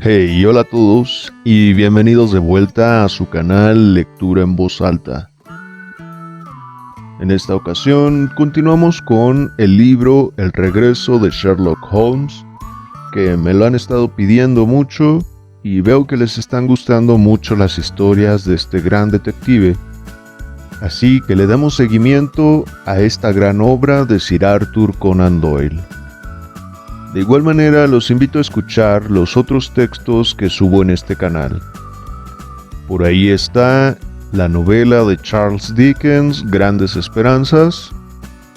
Hey, hola a todos y bienvenidos de vuelta a su canal Lectura en Voz Alta. En esta ocasión continuamos con el libro El regreso de Sherlock Holmes, que me lo han estado pidiendo mucho y veo que les están gustando mucho las historias de este gran detective. Así que le damos seguimiento a esta gran obra de Sir Arthur Conan Doyle. De igual manera, los invito a escuchar los otros textos que subo en este canal. Por ahí está la novela de Charles Dickens, Grandes Esperanzas,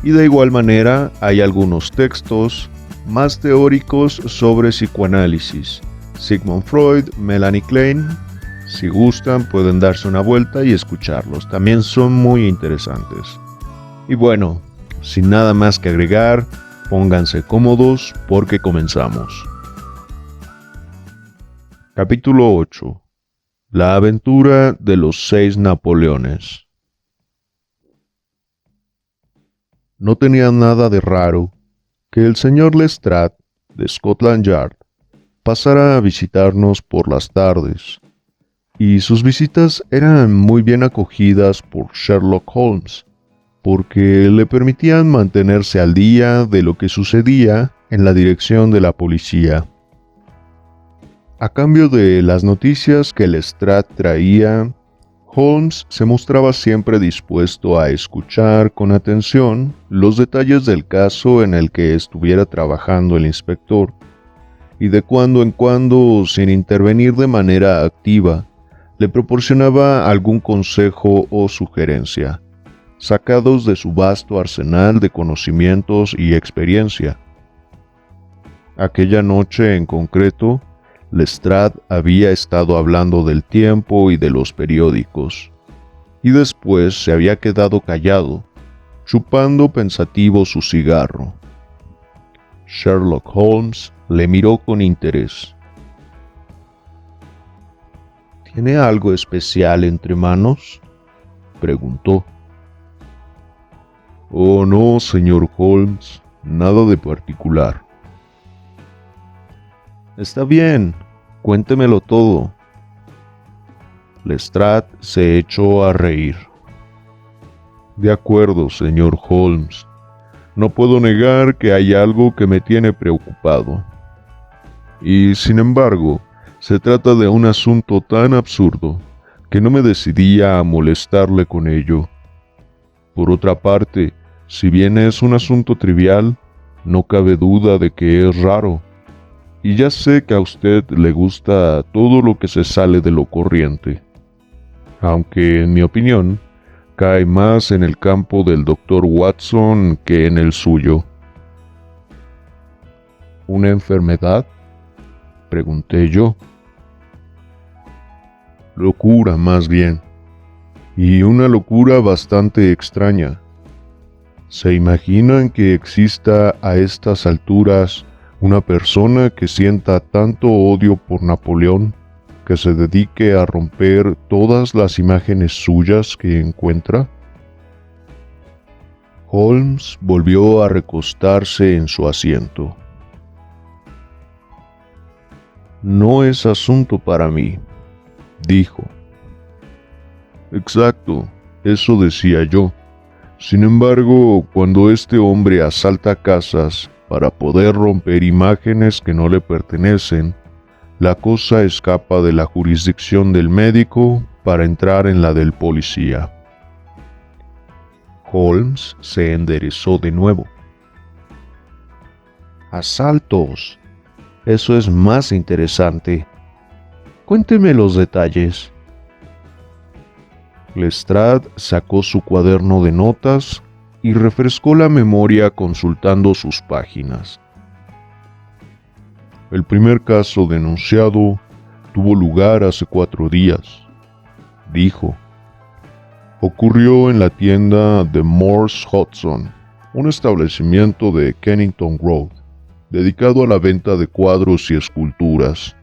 y de igual manera hay algunos textos más teóricos sobre psicoanálisis. Sigmund Freud, Melanie Klein. Si gustan, pueden darse una vuelta y escucharlos. También son muy interesantes. Y bueno, sin nada más que agregar, pónganse cómodos porque comenzamos. Capítulo 8. La aventura de los 6 Napoleones. No tenía nada de raro que el señor Lestrade, de Scotland Yard, pasara a visitarnos por las tardes, y sus visitas eran muy bien acogidas por Sherlock Holmes, porque le permitían mantenerse al día de lo que sucedía en la dirección de la policía. A cambio de las noticias que Lestrade traía, Holmes se mostraba siempre dispuesto a escuchar con atención los detalles del caso en el que estuviera trabajando el inspector, y de cuando en cuando, sin intervenir de manera activa, le proporcionaba algún consejo o sugerencia, sacados de su vasto arsenal de conocimientos y experiencia. Aquella noche en concreto, Lestrade había estado hablando del tiempo y de los periódicos, y después se había quedado callado, chupando pensativo su cigarro. Sherlock Holmes le miró con interés. ¿Tiene algo especial entre manos?, preguntó. Oh, no, señor Holmes, nada de particular. Está bien, cuéntemelo todo. Lestrade se echó a reír. De acuerdo, señor Holmes. No puedo negar que hay algo que me tiene preocupado. Y, sin embargo, se trata de un asunto tan absurdo que no me decidía a molestarle con ello. Por otra parte, si bien es un asunto trivial, no cabe duda de que es raro. Y ya sé que a usted le gusta todo lo que se sale de lo corriente. Aunque, en mi opinión, cae más en el campo del Dr. Watson que en el suyo. ¿Una enfermedad?, pregunté yo. Locura, más bien. Y una locura bastante extraña. ¿Se imaginan que exista a estas alturas una persona que sienta tanto odio por Napoleón que se dedique a romper todas las imágenes suyas que encuentra? Holmes volvió a recostarse en su asiento. No es asunto para mí, dijo. Exacto, eso decía yo. Sin embargo, cuando este hombre asalta casas para poder romper imágenes que no le pertenecen, la cosa escapa de la jurisdicción del médico para entrar en la del policía. Holmes se enderezó de nuevo. Asaltos. Eso es más interesante. Cuénteme los detalles. Lestrade sacó su cuaderno de notas y refrescó la memoria consultando sus páginas. El primer caso denunciado tuvo lugar hace 4 días, dijo. Ocurrió en la tienda de Morse Hudson, un establecimiento de Kennington Road, dedicado a la venta de cuadros y esculturas.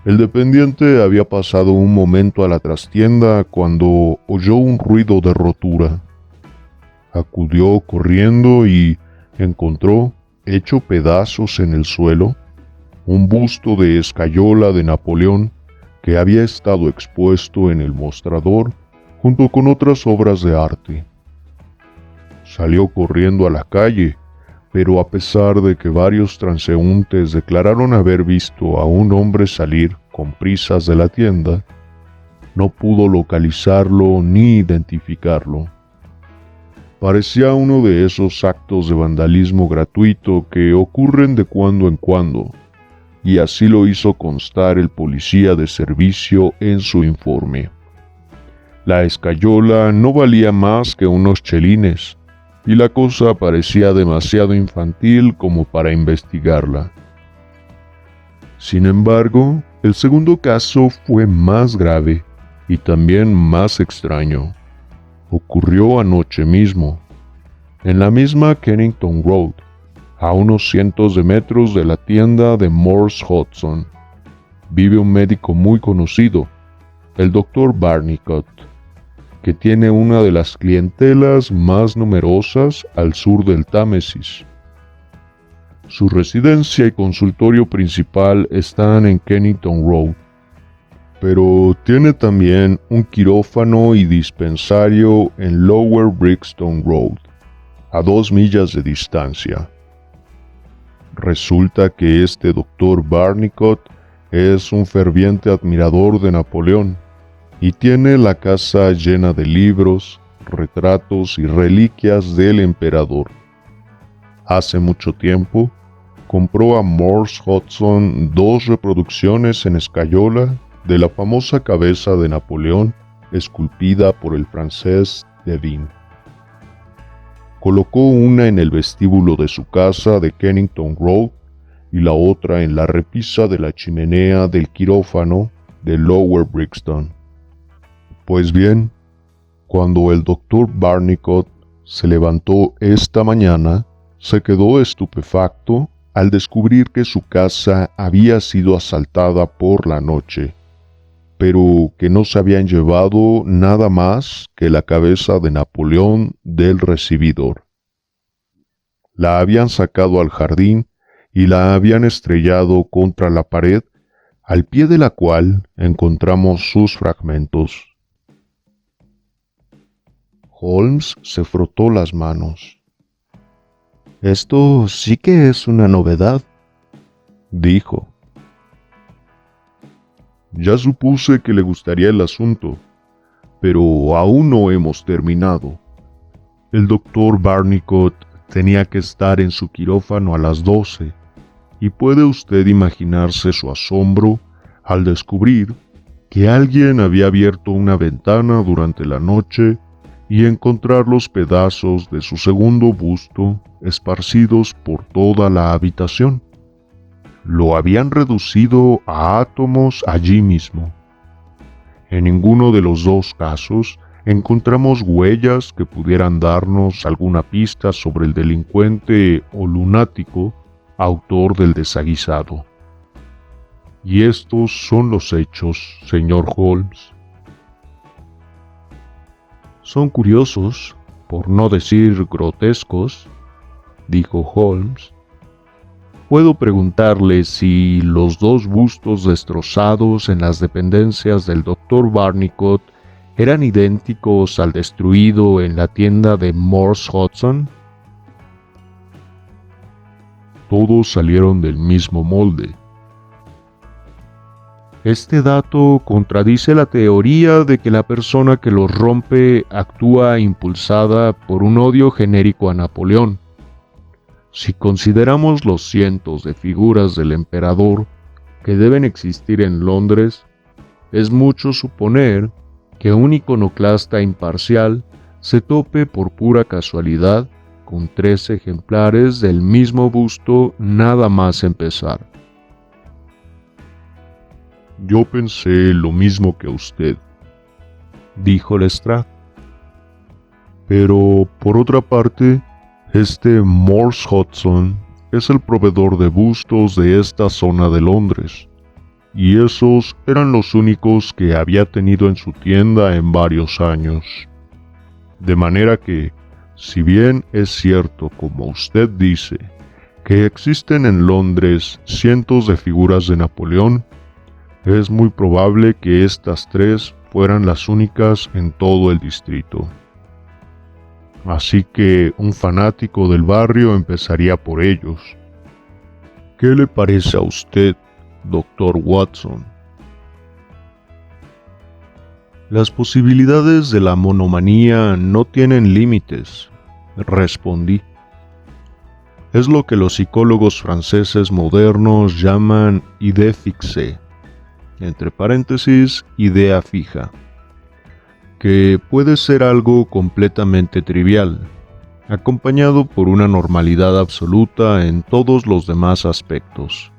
El dependiente había pasado un momento a la trastienda cuando oyó un ruido de rotura. Acudió corriendo y encontró, hecho pedazos en el suelo, un busto de escayola de Napoleón que había estado expuesto en el mostrador junto con otras obras de arte. Salió corriendo a la calle, pero a pesar de que varios transeúntes declararon haber visto a un hombre salir con prisas de la tienda, no pudo localizarlo ni identificarlo. Parecía uno de esos actos de vandalismo gratuito que ocurren de cuando en cuando, y así lo hizo constar el policía de servicio en su informe. La escayola no valía más que unos chelines, y la cosa parecía demasiado infantil como para investigarla. Sin embargo, el segundo caso fue más grave y también más extraño. Ocurrió anoche mismo, en la misma Kennington Road, a unos cientos de metros de la tienda de Morse Hudson. Vive un médico muy conocido, el Dr. Barnicot, que tiene una de las clientelas más numerosas al sur del Támesis. Su residencia y consultorio principal están en Kennington Road, pero tiene también un quirófano y dispensario en Lower Brixton Road, a 2 millas de distancia. Resulta que este Dr. Barnicot es un ferviente admirador de Napoleón y tiene la casa llena de libros, retratos y reliquias del emperador. Hace mucho tiempo, compró a Morse Hudson 2 reproducciones en escayola de la famosa cabeza de Napoleón esculpida por el francés Devine. Colocó una en el vestíbulo de su casa de Kennington Road y la otra en la repisa de la chimenea del quirófano de Lower Brixton. Pues bien, cuando el Dr. Barnicot se levantó esta mañana, se quedó estupefacto al descubrir que su casa había sido asaltada por la noche, pero que no se habían llevado nada más que la cabeza de Napoleón del recibidor. La habían sacado al jardín y la habían estrellado contra la pared, al pie de la cual encontramos sus fragmentos. Holmes se frotó las manos. «Esto sí que es una novedad», dijo. «Ya supuse que le gustaría el asunto, pero aún no hemos terminado. El doctor Barnicot tenía que estar en su quirófano a las 12, y puede usted imaginarse su asombro al descubrir que alguien había abierto una ventana durante la noche y encontrar los pedazos de su segundo busto esparcidos por toda la habitación. Lo habían reducido a átomos allí mismo. En ninguno de los 2 casos encontramos huellas que pudieran darnos alguna pista sobre el delincuente o lunático autor del desaguisado. Y estos son los hechos, señor Holmes. Son curiosos, por no decir grotescos, dijo Holmes. Puedo preguntarle si los 2 bustos destrozados en las dependencias del Dr. Barnicot eran idénticos al destruido en la tienda de Morse Hudson. Todos salieron del mismo molde. Este dato contradice la teoría de que la persona que los rompe actúa impulsada por un odio genérico a Napoleón. Si consideramos los cientos de figuras del emperador que deben existir en Londres, es mucho suponer que un iconoclasta imparcial se tope por pura casualidad con 3 ejemplares del mismo busto nada más empezar. «Yo pensé lo mismo que usted», dijo Lestrade. «Pero, por otra parte, este Morse Hudson es el proveedor de bustos de esta zona de Londres, y esos eran los únicos que había tenido en su tienda en varios años. De manera que, si bien es cierto, como usted dice, que existen en Londres cientos de figuras de Napoleón, es muy probable que estas 3 fueran las únicas en todo el distrito. Así que un fanático del barrio empezaría por ellos. ¿Qué le parece a usted, Dr. Watson? Las posibilidades de la monomanía no tienen límites, respondí. Es lo que los psicólogos franceses modernos llaman idée fixe, entre paréntesis, idea fija, que puede ser algo completamente trivial, acompañado por una normalidad absoluta en todos los demás aspectos.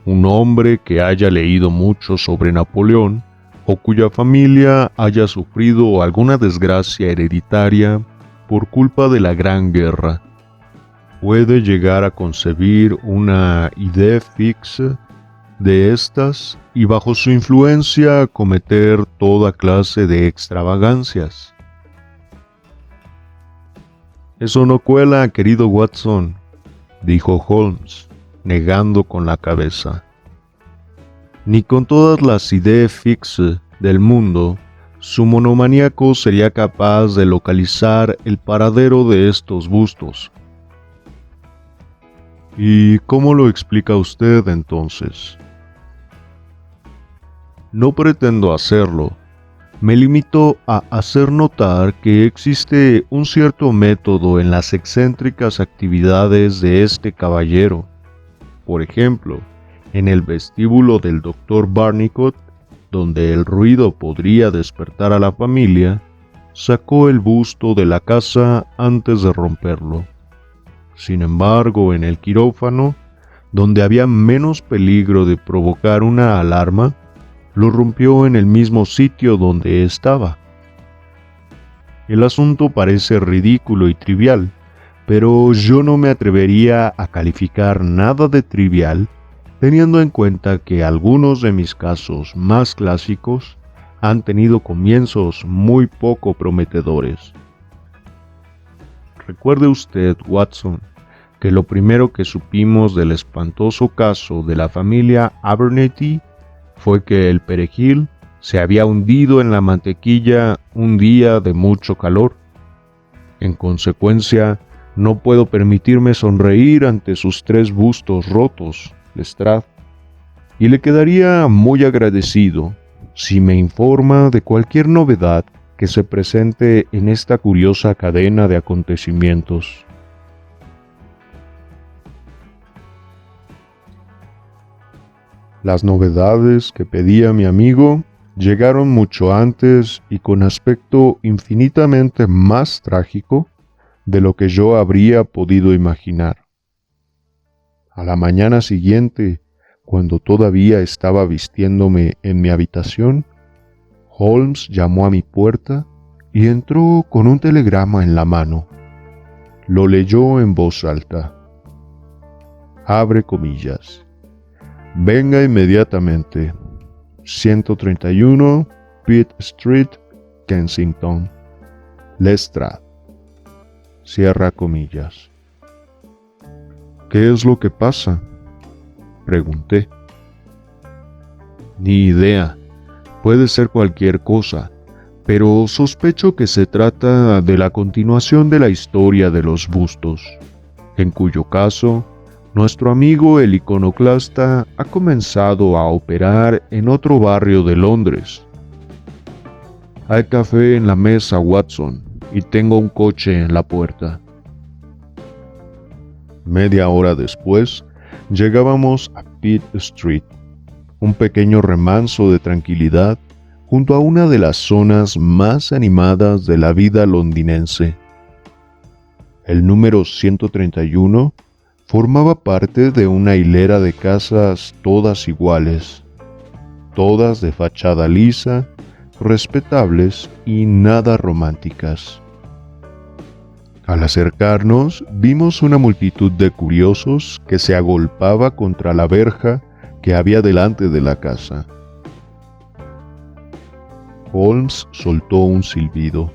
Un hombre que haya leído mucho sobre Napoleón, o cuya familia haya sufrido alguna desgracia hereditaria por culpa de la Gran Guerra, puede llegar a concebir una idée fixe de estas y bajo su influencia cometer toda clase de extravagancias. Eso no cuela, querido Watson, dijo Holmes, negando con la cabeza. Ni con todas las idées fixes del mundo, su monomaníaco sería capaz de localizar el paradero de estos bustos. ¿Y cómo lo explica usted entonces? No pretendo hacerlo. Me limito a hacer notar que existe un cierto método en las excéntricas actividades de este caballero. Por ejemplo, en el vestíbulo del Dr. Barnicot, donde el ruido podría despertar a la familia, sacó el busto de la casa antes de romperlo. Sin embargo, en el quirófano, donde había menos peligro de provocar una alarma, lo rompió en el mismo sitio donde estaba. El asunto parece ridículo y trivial, pero yo no me atrevería a calificar nada de trivial teniendo en cuenta que algunos de mis casos más clásicos han tenido comienzos muy poco prometedores. Recuerde usted, Watson, que lo primero que supimos del espantoso caso de la familia Abernethy fue que el perejil se había hundido en la mantequilla un día de mucho calor. En consecuencia, no puedo permitirme sonreír ante sus 3 bustos rotos, Lestrade, y le quedaría muy agradecido si me informa de cualquier novedad que se presente en esta curiosa cadena de acontecimientos. Las novedades que pedía mi amigo llegaron mucho antes y con aspecto infinitamente más trágico de lo que yo habría podido imaginar. A la mañana siguiente, cuando todavía estaba vistiéndome en mi habitación, Holmes llamó a mi puerta y entró con un telegrama en la mano. Lo leyó en voz alta. Abre comillas. Venga inmediatamente. 131 Pitt Street, Kensington. Lestrade. Cierra comillas. ¿Qué es lo que pasa?, pregunté. Ni idea. Puede ser cualquier cosa, pero sospecho que se trata de la continuación de la historia de los bustos, en cuyo caso, nuestro amigo el iconoclasta ha comenzado a operar en otro barrio de Londres. Hay café en la mesa, Watson, y tengo un coche en la puerta. Media hora después, llegábamos a Pitt Street, un pequeño remanso de tranquilidad junto a una de las zonas más animadas de la vida londinense. El número 131 formaba parte de una hilera de casas todas iguales, todas de fachada lisa, respetables y nada románticas. Al acercarnos, vimos una multitud de curiosos que se agolpaba contra la verja que había delante de la casa. Holmes soltó un silbido.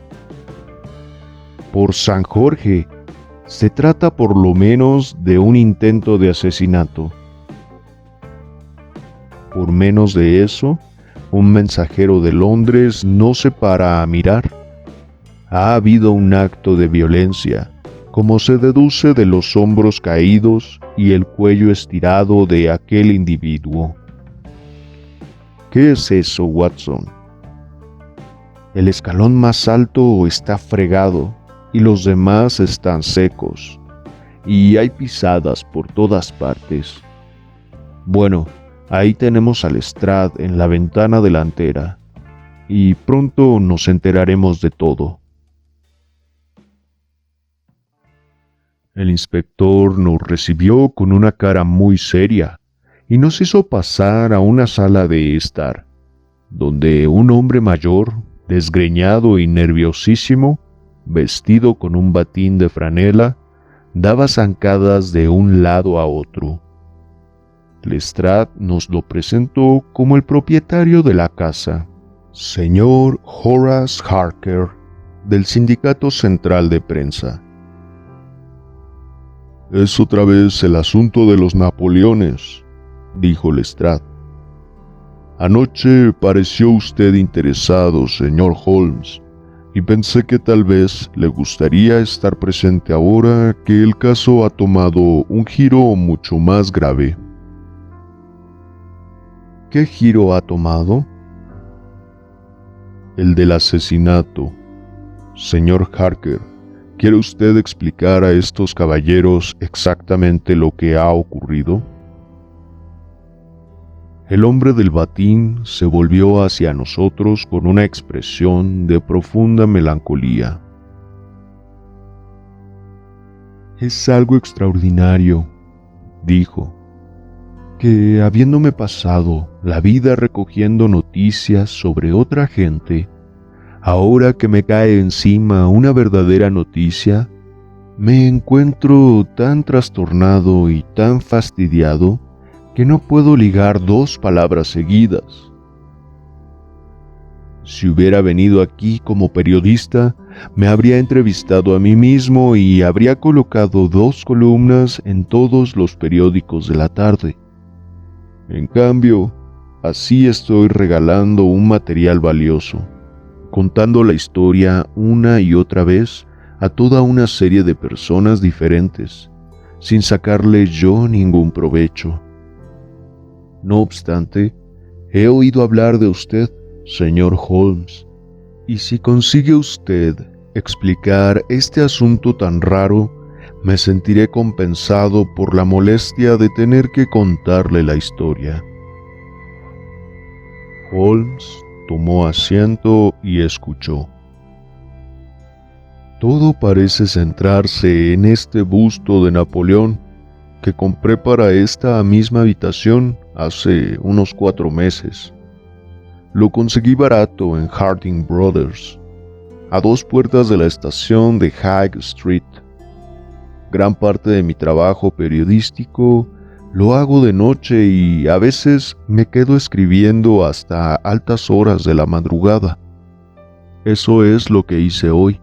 «¡Por San Jorge!», Se trata por lo menos de un intento de asesinato. Por menos de eso, un mensajero de Londres no se para a mirar. Ha habido un acto de violencia, como se deduce de los hombros caídos y el cuello estirado de aquel individuo. ¿Qué es eso, Watson? El escalón más alto está fregado y los demás están secos, y hay pisadas por todas partes. Bueno, ahí tenemos a Lestrade en la ventana delantera, y pronto nos enteraremos de todo. El inspector nos recibió con una cara muy seria y nos hizo pasar a una sala de estar, donde un hombre mayor, desgreñado y nerviosísimo, vestido con un batín de franela, daba zancadas de un lado a otro. Lestrade nos lo presentó como el propietario de la casa, señor Horace Harker, del Sindicato Central de Prensa. «Es otra vez el asunto de los Napoleones», dijo Lestrade. «Anoche pareció usted interesado, señor Holmes, y pensé que tal vez le gustaría estar presente ahora que el caso ha tomado un giro mucho más grave». «¿Qué giro ha tomado?» «El del asesinato. Señor Harker, ¿quiere usted explicar a estos caballeros exactamente lo que ha ocurrido?» El hombre del batín se volvió hacia nosotros con una expresión de profunda melancolía. «Es algo extraordinario», dijo, «que habiéndome pasado la vida recogiendo noticias sobre otra gente, ahora que me cae encima una verdadera noticia, me encuentro tan trastornado y tan fastidiado que no puedo ligar dos palabras seguidas. Si hubiera venido aquí como periodista, me habría entrevistado a mí mismo y habría colocado 2 columnas en todos los periódicos de la tarde. En cambio, así estoy regalando un material valioso, contando la historia una y otra vez a toda una serie de personas diferentes, sin sacarle yo ningún provecho. No obstante, he oído hablar de usted, señor Holmes, y si consigue usted explicar este asunto tan raro, me sentiré compensado por la molestia de tener que contarle la historia». Holmes tomó asiento y escuchó. «Todo parece centrarse en este busto de Napoleón que compré para esta misma habitación hace unos 4 meses. Lo conseguí barato en Harding Brothers, a 2 puertas de la estación de High Street. Gran parte de mi trabajo periodístico lo hago de noche y a veces me quedo escribiendo hasta altas horas de la madrugada. Eso es lo que hice hoy.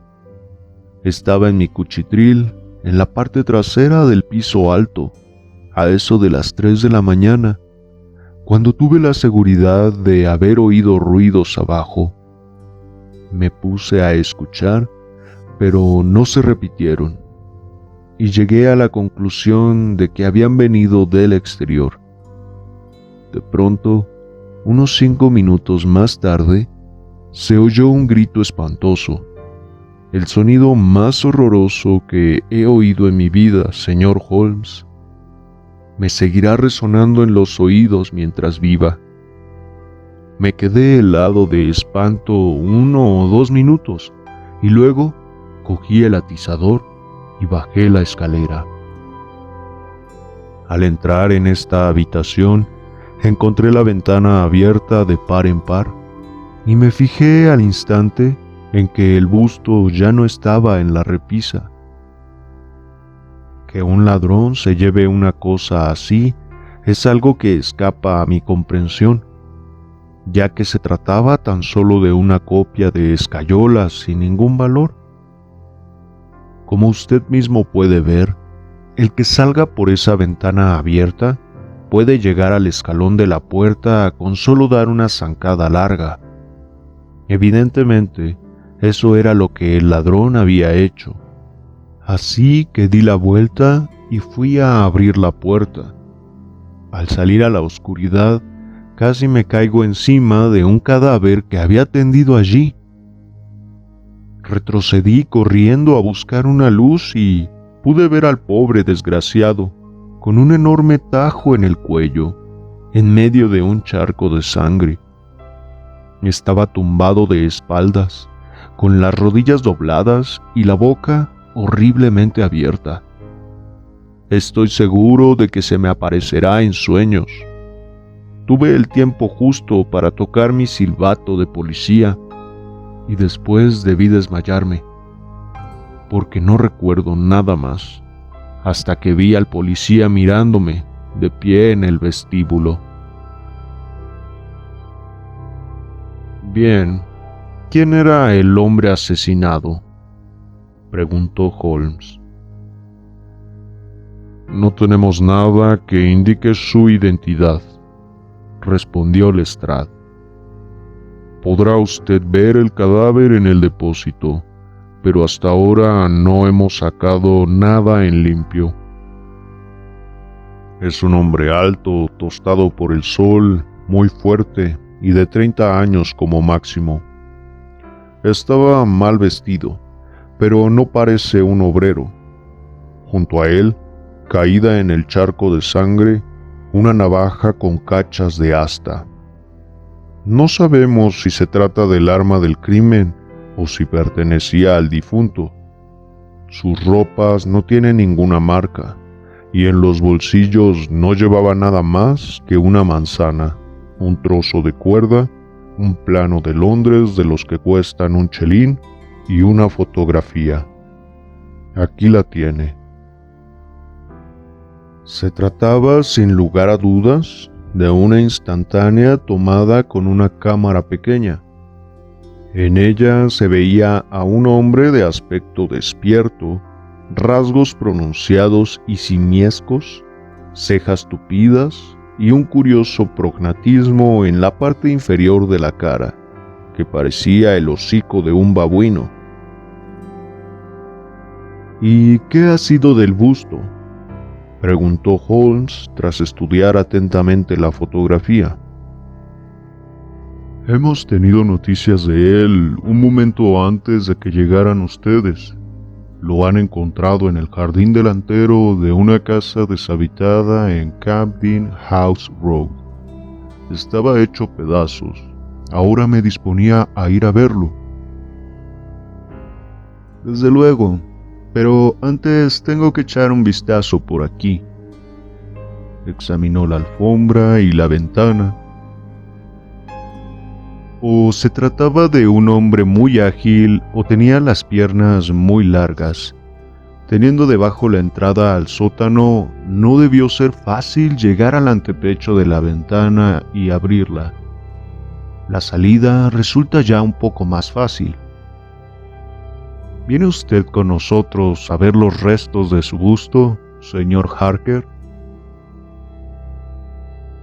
Estaba en mi cuchitril en la parte trasera del piso alto, a eso de las 3 de la mañana, cuando tuve la seguridad de haber oído ruidos abajo. Me puse a escuchar, pero no se repitieron, y llegué a la conclusión de que habían venido del exterior. De pronto, unos 5 minutos más tarde, se oyó un grito espantoso, el sonido más horroroso que he oído en mi vida, señor Holmes. Me seguirá resonando en los oídos mientras viva. Me quedé helado de espanto 1 o 2 minutos, y luego cogí el atizador y bajé la escalera. Al entrar en esta habitación, encontré la ventana abierta de par en par, y me fijé al instante en que el busto ya no estaba en la repisa. Que un ladrón se lleve una cosa así es algo que escapa a mi comprensión, ya que se trataba tan solo de una copia de escayola sin ningún valor. Como usted mismo puede ver, el que salga por esa ventana abierta puede llegar al escalón de la puerta con solo dar una zancada larga. Evidentemente, eso era lo que el ladrón había hecho. Así que di la vuelta y fui a abrir la puerta. Al salir a la oscuridad, casi me caigo encima de un cadáver que había tendido allí. Retrocedí corriendo a buscar una luz y pude ver al pobre desgraciado con un enorme tajo en el cuello, en medio de un charco de sangre. Estaba tumbado de espaldas, con las rodillas dobladas y la boca horriblemente abierta. Estoy seguro de que se me aparecerá en sueños. Tuve el tiempo justo para tocar mi silbato de policía y después debí desmayarme, porque no recuerdo nada más, hasta que vi al policía mirándome de pie en el vestíbulo. Bien, ¿quién era el hombre asesinado?, preguntó Holmes. No tenemos nada que indique su identidad, respondió Lestrade. Podrá usted ver el cadáver en el depósito, pero hasta ahora no hemos sacado nada en limpio. Es un hombre alto, tostado por el sol, muy fuerte y de 30 años como máximo. Estaba mal vestido, pero no parece un obrero. Junto a él, caída en el charco de sangre, una navaja con cachas de asta. No sabemos si se trata del arma del crimen o si pertenecía al difunto. Sus ropas no tienen ninguna marca y en los bolsillos no llevaba nada más que una manzana, un trozo de cuerda, un plano de Londres de los que cuestan un chelín y una fotografía. Aquí la tiene. Se trataba, sin lugar a dudas, de una instantánea tomada con una cámara pequeña. En ella se veía a un hombre de aspecto despierto, rasgos pronunciados y simiescos, cejas tupidas y un curioso prognatismo en la parte inferior de la cara, que parecía el hocico de un babuino. ¿Y qué ha sido del busto?, preguntó Holmes tras estudiar atentamente la fotografía. Hemos tenido noticias de él un momento antes de que llegaran ustedes. Lo han encontrado en el jardín delantero de una casa deshabitada en Camden House Road. Estaba hecho pedazos. Ahora me disponía a ir a verlo. Desde luego, pero antes tengo que echar un vistazo por aquí. Examinó la alfombra y la ventana. O se trataba de un hombre muy ágil o tenía las piernas muy largas. Teniendo debajo la entrada al sótano, no debió ser fácil llegar al antepecho de la ventana y abrirla. La salida resulta ya un poco más fácil. ¿Viene usted con nosotros a ver los restos de su busto, señor Harker?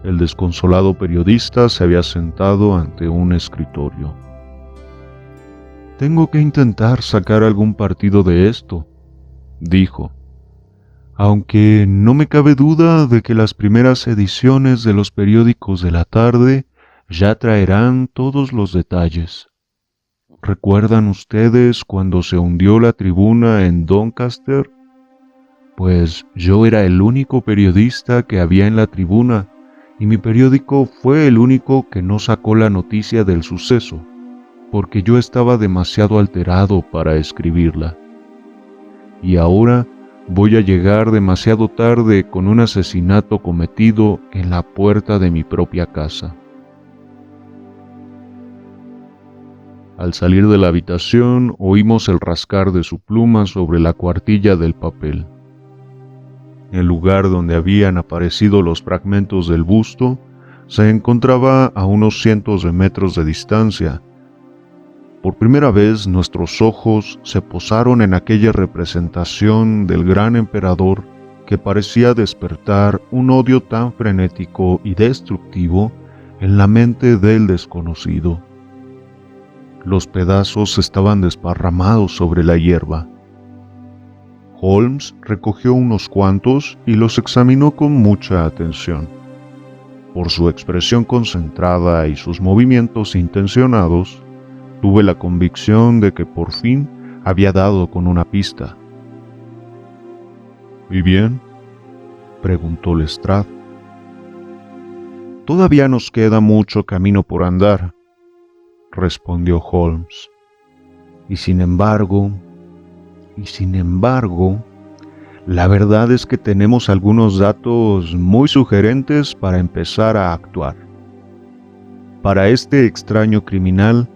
El desconsolado periodista se había sentado ante un escritorio. Tengo que intentar sacar algún partido de esto, dijo, aunque no me cabe duda de que las primeras ediciones de los periódicos de la tarde ya traerán todos los detalles. ¿Recuerdan ustedes cuando se hundió la tribuna en Doncaster? Pues yo era el único periodista que había en la tribuna y mi periódico fue el único que no sacó la noticia del suceso, porque yo estaba demasiado alterado para escribirla. Y ahora voy a llegar demasiado tarde con un asesinato cometido en la puerta de mi propia casa. Al salir de la habitación, oímos el rascar de su pluma sobre la cuartilla del papel. El lugar donde habían aparecido los fragmentos del busto se encontraba a unos cientos de metros de distancia. por primera vez nuestros ojos se posaron en aquella representación del gran emperador que parecía despertar un odio tan frenético y destructivo en la mente del desconocido. Los pedazos estaban desparramados sobre la hierba. Holmes recogió unos cuantos y los examinó con mucha atención. Por su expresión concentrada y sus movimientos intencionados, tuve la convicción de que por fin había dado con una pista. ¿Y bien?, preguntó Lestrade. Todavía nos queda mucho camino por andar, respondió Holmes. Y sin embargo, la verdad es que tenemos algunos datos muy sugerentes para empezar a actuar. Para este extraño criminal,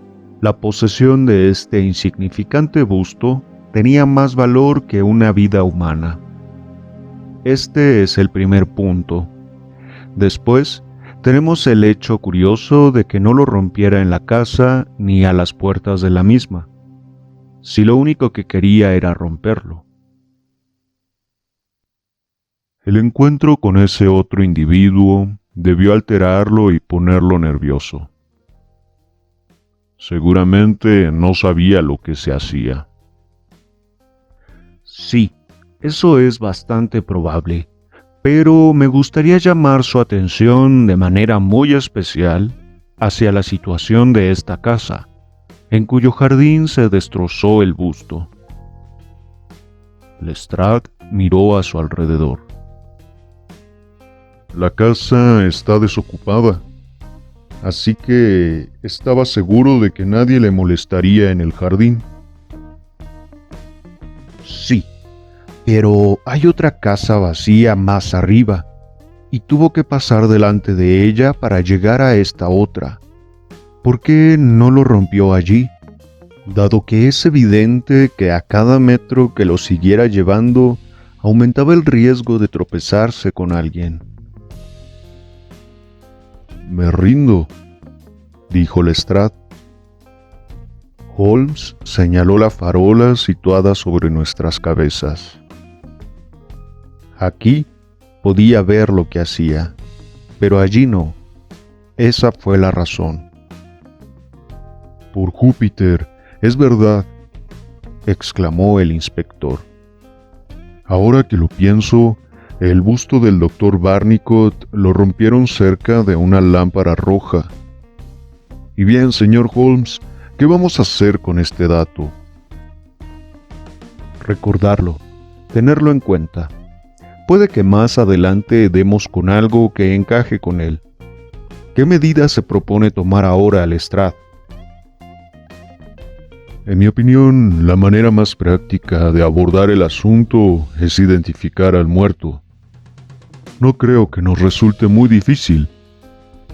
la posesión de este insignificante busto tenía más valor que una vida humana. Este es el primer punto. Después, tenemos el hecho curioso de que no lo rompiera en la casa ni a las puertas de la misma, si lo único que quería era romperlo. El encuentro con ese otro individuo debió alterarlo y ponerlo nervioso. Seguramente no sabía lo que se hacía. Sí, eso es bastante probable, pero me gustaría llamar su atención de manera muy especial hacia la situación de esta casa, en cuyo jardín se destrozó el busto. Lestrade miró a su alrededor. La casa está desocupada, así que estaba seguro de que nadie le molestaría en el jardín. Sí, pero hay otra casa vacía más arriba, y tuvo que pasar delante de ella para llegar a esta otra. ¿Por qué no lo rompió allí? Dado que es evidente que a cada metro que lo siguiera llevando, aumentaba el riesgo de tropezarse con alguien. Me rindo, dijo Lestrade. Holmes señaló la farola situada sobre nuestras cabezas. Aquí podía ver lo que hacía, pero allí no. Esa fue la razón. Por Júpiter, es verdad, exclamó el inspector. Ahora que lo pienso, el busto del Dr. Barnicot lo rompieron cerca de una lámpara roja. Y bien, señor Holmes, ¿qué vamos a hacer con este dato? Recordarlo, tenerlo en cuenta. Puede que más adelante demos con algo que encaje con él. ¿Qué medidas se propone tomar ahora Lestrade? En mi opinión, la manera más práctica de abordar el asunto es identificar al muerto. No creo que nos resulte muy difícil.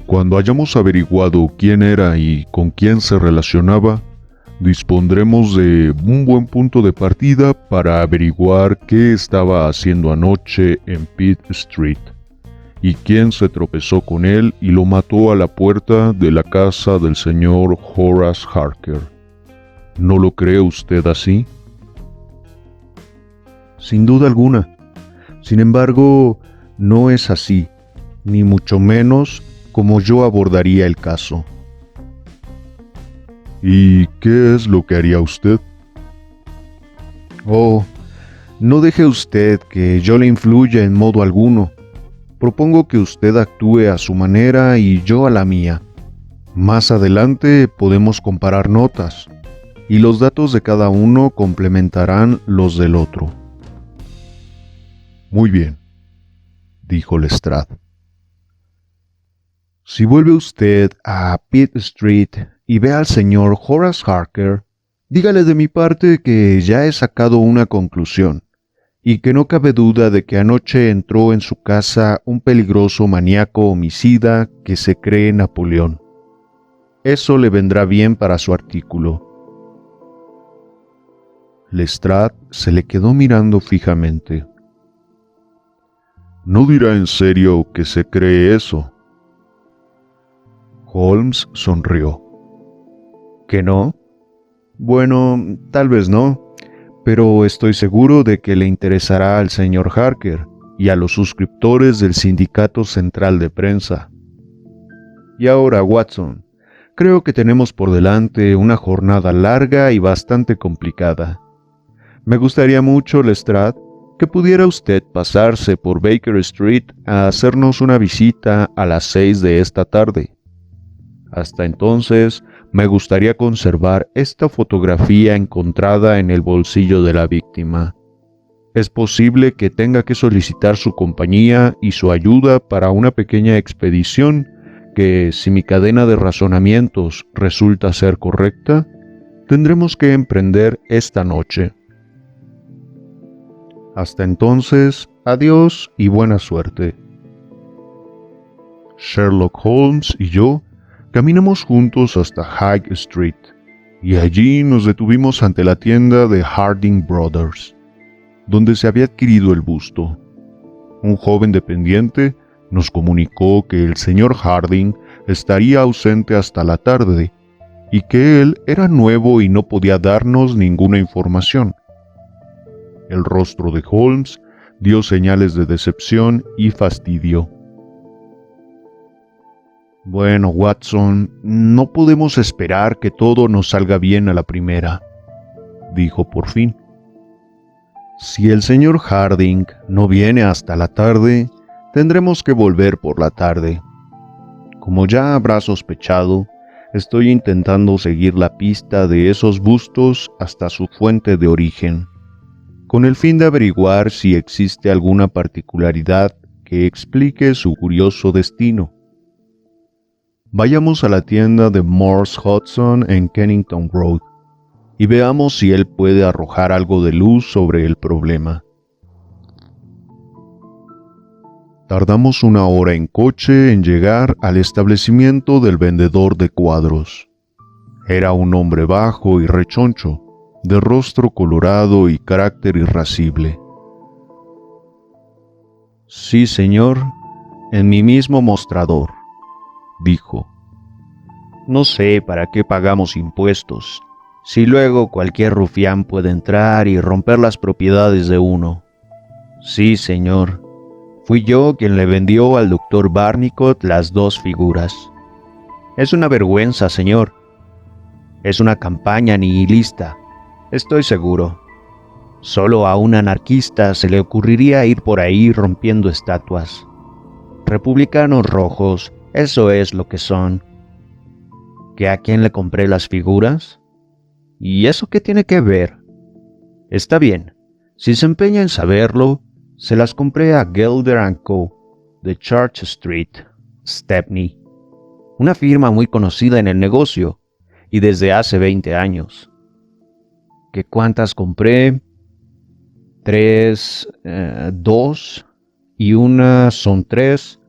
Cuando hayamos averiguado quién era y con quién se relacionaba, dispondremos de un buen punto de partida para averiguar qué estaba haciendo anoche en Pitt Street y quién se tropezó con él y lo mató a la puerta de la casa del señor Horace Harker. ¿No lo cree usted así? Sin duda alguna. Sin embargo, no es así, ni mucho menos como yo abordaría el caso. ¿Y qué es lo que haría usted? Oh, no deje usted que yo le influya en modo alguno. Propongo que usted actúe a su manera y yo a la mía. Más adelante podemos comparar notas, y los datos de cada uno complementarán los del otro. Muy bien, dijo Lestrade. Si vuelve usted a Pitt Street y ve al señor Horace Harker, dígale de mi parte que ya he sacado una conclusión, y que no cabe duda de que anoche entró en su casa un peligroso maníaco homicida que se cree Napoleón. Eso le vendrá bien para su artículo. Lestrade se le quedó mirando fijamente. ¿No dirá en serio que se cree eso? Holmes sonrió. ¿Que no? Bueno, tal vez no, pero estoy seguro de que le interesará al señor Harker y a los suscriptores del Sindicato Central de Prensa. Y ahora, Watson, creo que tenemos por delante una jornada larga y bastante complicada. Me gustaría mucho, Lestrade, que pudiera usted pasarse por Baker Street a hacernos una visita a las 6 de esta tarde. Hasta entonces, me gustaría conservar esta fotografía encontrada en el bolsillo de la víctima. Es posible que tenga que solicitar su compañía y su ayuda para una pequeña expedición que, si mi cadena de razonamientos resulta ser correcta, tendremos que emprender esta noche. Hasta entonces, adiós y buena suerte. Sherlock Holmes y yo caminamos juntos hasta High Street, y allí nos detuvimos ante la tienda de Harding Brothers, donde se había adquirido el busto. Un joven dependiente nos comunicó que el señor Harding estaría ausente hasta la tarde, y que él era nuevo y no podía darnos ninguna información. El rostro de Holmes dio señales de decepción y fastidio. Bueno, Watson, no podemos esperar que todo nos salga bien a la primera, dijo por fin. Si el señor Harding no viene hasta la tarde, tendremos que volver por la tarde. Como ya habrá sospechado, estoy intentando seguir la pista de esos bustos hasta su fuente de origen, con el fin de averiguar si existe alguna particularidad que explique su curioso destino. Vayamos a la tienda de Morse Hudson en Kennington Road y veamos si él puede arrojar algo de luz sobre el problema. Tardamos 1 hora en coche en llegar al establecimiento del vendedor de cuadros. Era un hombre bajo y rechoncho, de rostro colorado y carácter irascible. Sí, señor, en mi mismo mostrador, dijo. No sé para qué pagamos impuestos, si luego cualquier rufián puede entrar y romper las propiedades de uno. Sí, señor, fui yo quien le vendió al doctor Barnicot las 2 figuras. Es una vergüenza, señor. Es una campaña nihilista, estoy seguro. Solo a un anarquista se le ocurriría ir por ahí rompiendo estatuas. Republicanos rojos, eso es lo que son. ¿Que a quién le compré las figuras? ¿Y eso qué tiene que ver? Está bien, si se empeña en saberlo, se las compré a Gelder & Co. de Church Street, Stepney, una firma muy conocida en el negocio y desde hace 20 años. ¿Qué cuántas compré? 3, 2 y una son 3.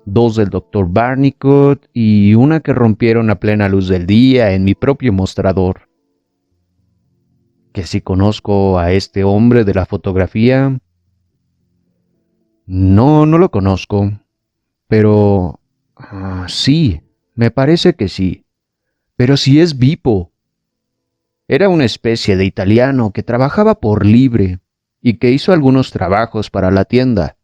2 del Dr. Barnicot y una que rompieron a plena luz del día en mi propio mostrador. ¿Que si conozco a este hombre de la fotografía? No, no lo conozco, pero sí, me parece que sí, pero sí es Bipo. Era una especie de italiano que trabajaba por libre y que hizo algunos trabajos para la tienda.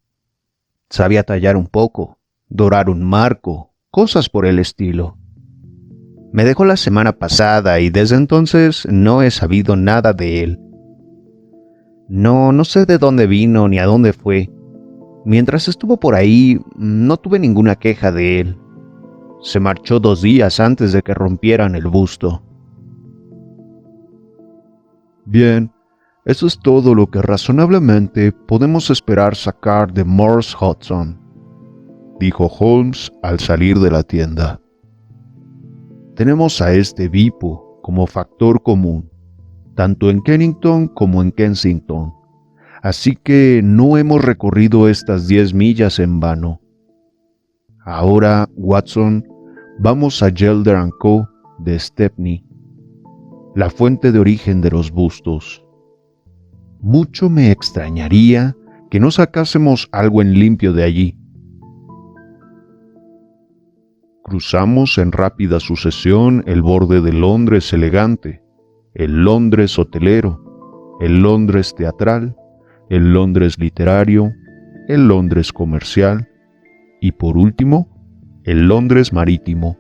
Sabía tallar un poco, dorar un marco, cosas por el estilo. Me dejó la semana pasada y desde entonces no he sabido nada de él. No sé de dónde vino ni a dónde fue. Mientras estuvo por ahí, no tuve ninguna queja de él. Se marchó 2 días antes de que rompieran el busto. Bien, eso es todo lo que razonablemente podemos esperar sacar de Morse Hudson, dijo Holmes al salir de la tienda. Tenemos a este Bipo como factor común, tanto en Kennington como en Kensington, así que no hemos recorrido estas 10 millas en vano. Ahora, Watson, vamos a Gelder & Co. de Stepney, la fuente de origen de los bustos. Mucho me extrañaría que no sacásemos algo en limpio de allí. Cruzamos en rápida sucesión el borde de Londres elegante, el Londres hotelero, el Londres teatral, el Londres literario, el Londres comercial y por último, el Londres marítimo,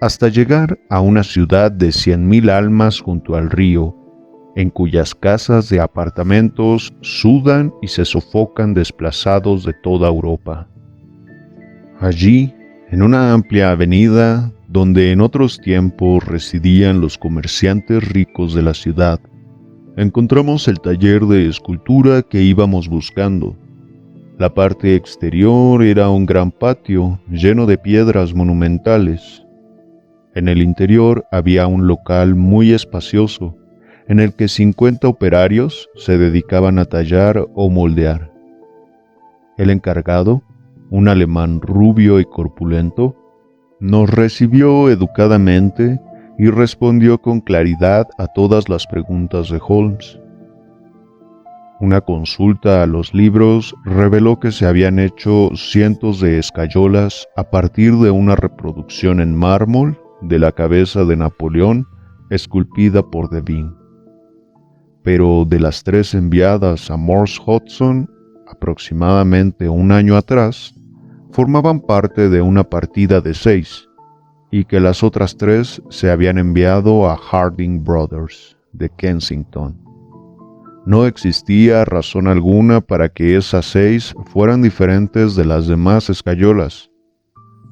hasta llegar a una ciudad de 100.000 almas junto al río, en cuyas casas de apartamentos sudan y se sofocan desplazados de toda Europa. Allí, en una amplia avenida donde en otros tiempos residían los comerciantes ricos de la ciudad, encontramos el taller de escultura que íbamos buscando. La parte exterior era un gran patio lleno de piedras monumentales. En el interior había un local muy espacioso, en el que 50 operarios se dedicaban a tallar o moldear. El encargado, un alemán rubio y corpulento, nos recibió educadamente y respondió con claridad a todas las preguntas de Holmes. Una consulta a los libros reveló que se habían hecho cientos de escayolas a partir de una reproducción en mármol de la cabeza de Napoleón esculpida por Devine. Pero de las 3 enviadas a Morse Hudson aproximadamente un año atrás, formaban parte de una partida de 6, y que las otras 3 se habían enviado a Harding Brothers de Kensington. No existía razón alguna para que esas 6 fueran diferentes de las demás escayolas.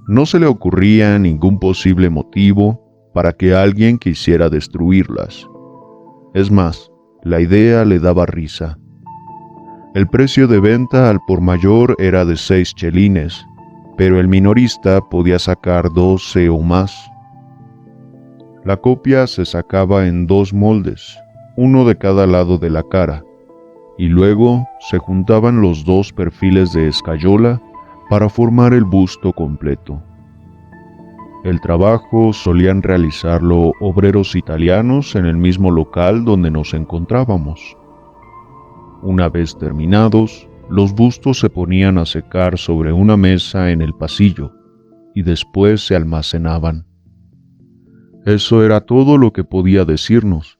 No se le ocurría ningún posible motivo para que alguien quisiera destruirlas. Es más, la idea le daba risa. El precio de venta al por mayor era de 6 chelines, pero el minorista podía sacar 12 o más. La copia se sacaba en 2 moldes, uno de cada lado de la cara, y luego se juntaban los 2 perfiles de escayola para formar el busto completo. El trabajo solían realizarlo obreros italianos en el mismo local donde nos encontrábamos. Una vez terminados, los bustos se ponían a secar sobre una mesa en el pasillo y después se almacenaban. Eso era todo lo que podía decirnos,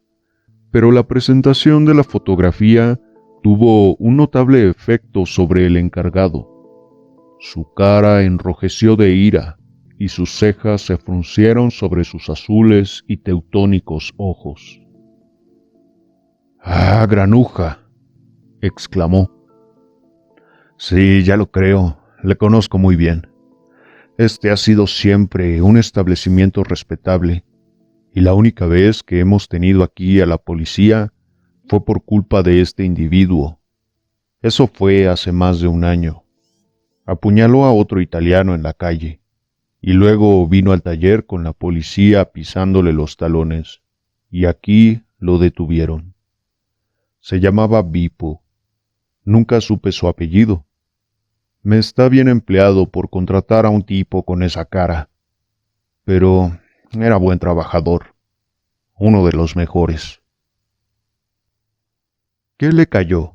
pero la presentación de la fotografía tuvo un notable efecto sobre el encargado. Su cara enrojeció de ira y sus cejas se fruncieron sobre sus azules y teutónicos ojos. «¡Ah, granuja!», exclamó. «Sí, ya lo creo, le conozco muy bien. Este ha sido siempre un establecimiento respetable, y la única vez que hemos tenido aquí a la policía fue por culpa de este individuo. Eso fue hace más de un año. Apuñaló a otro italiano en la calle, y luego vino al taller con la policía pisándole los talones, y aquí lo detuvieron. Se llamaba Bipo. Nunca supe su apellido. Me está bien empleado por contratar a un tipo con esa cara, pero era buen trabajador, uno de los mejores». «¿Qué le cayó?».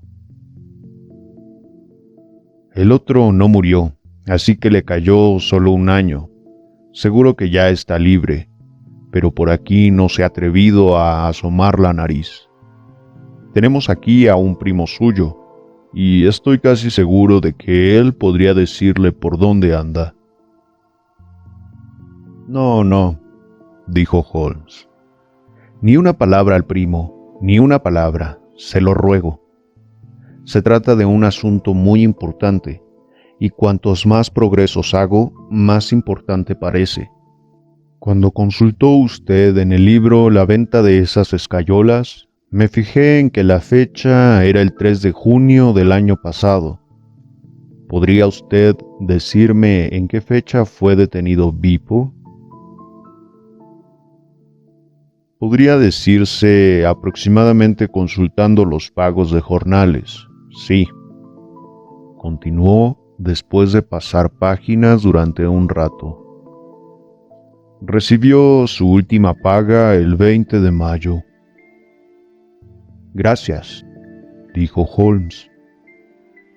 «El otro no murió, así que le cayó solo un año. Seguro que ya está libre, pero por aquí no se ha atrevido a asomar la nariz. Tenemos aquí a un primo suyo, y estoy casi seguro de que él podría decirle por dónde anda». No, dijo Holmes. «Ni una palabra al primo, ni una palabra, se lo ruego. Se trata de un asunto muy importante, y cuantos más progresos hago, más importante parece. Cuando consultó usted en el libro la venta de esas escayolas, me fijé en que la fecha era el 3 de junio del año pasado. ¿Podría usted decirme en qué fecha fue detenido Bipo?». «Podría decirse aproximadamente consultando los pagos de jornales, sí», continuó después de pasar páginas durante un rato. «Recibió su última paga el 20 de mayo». «Gracias», dijo Holmes.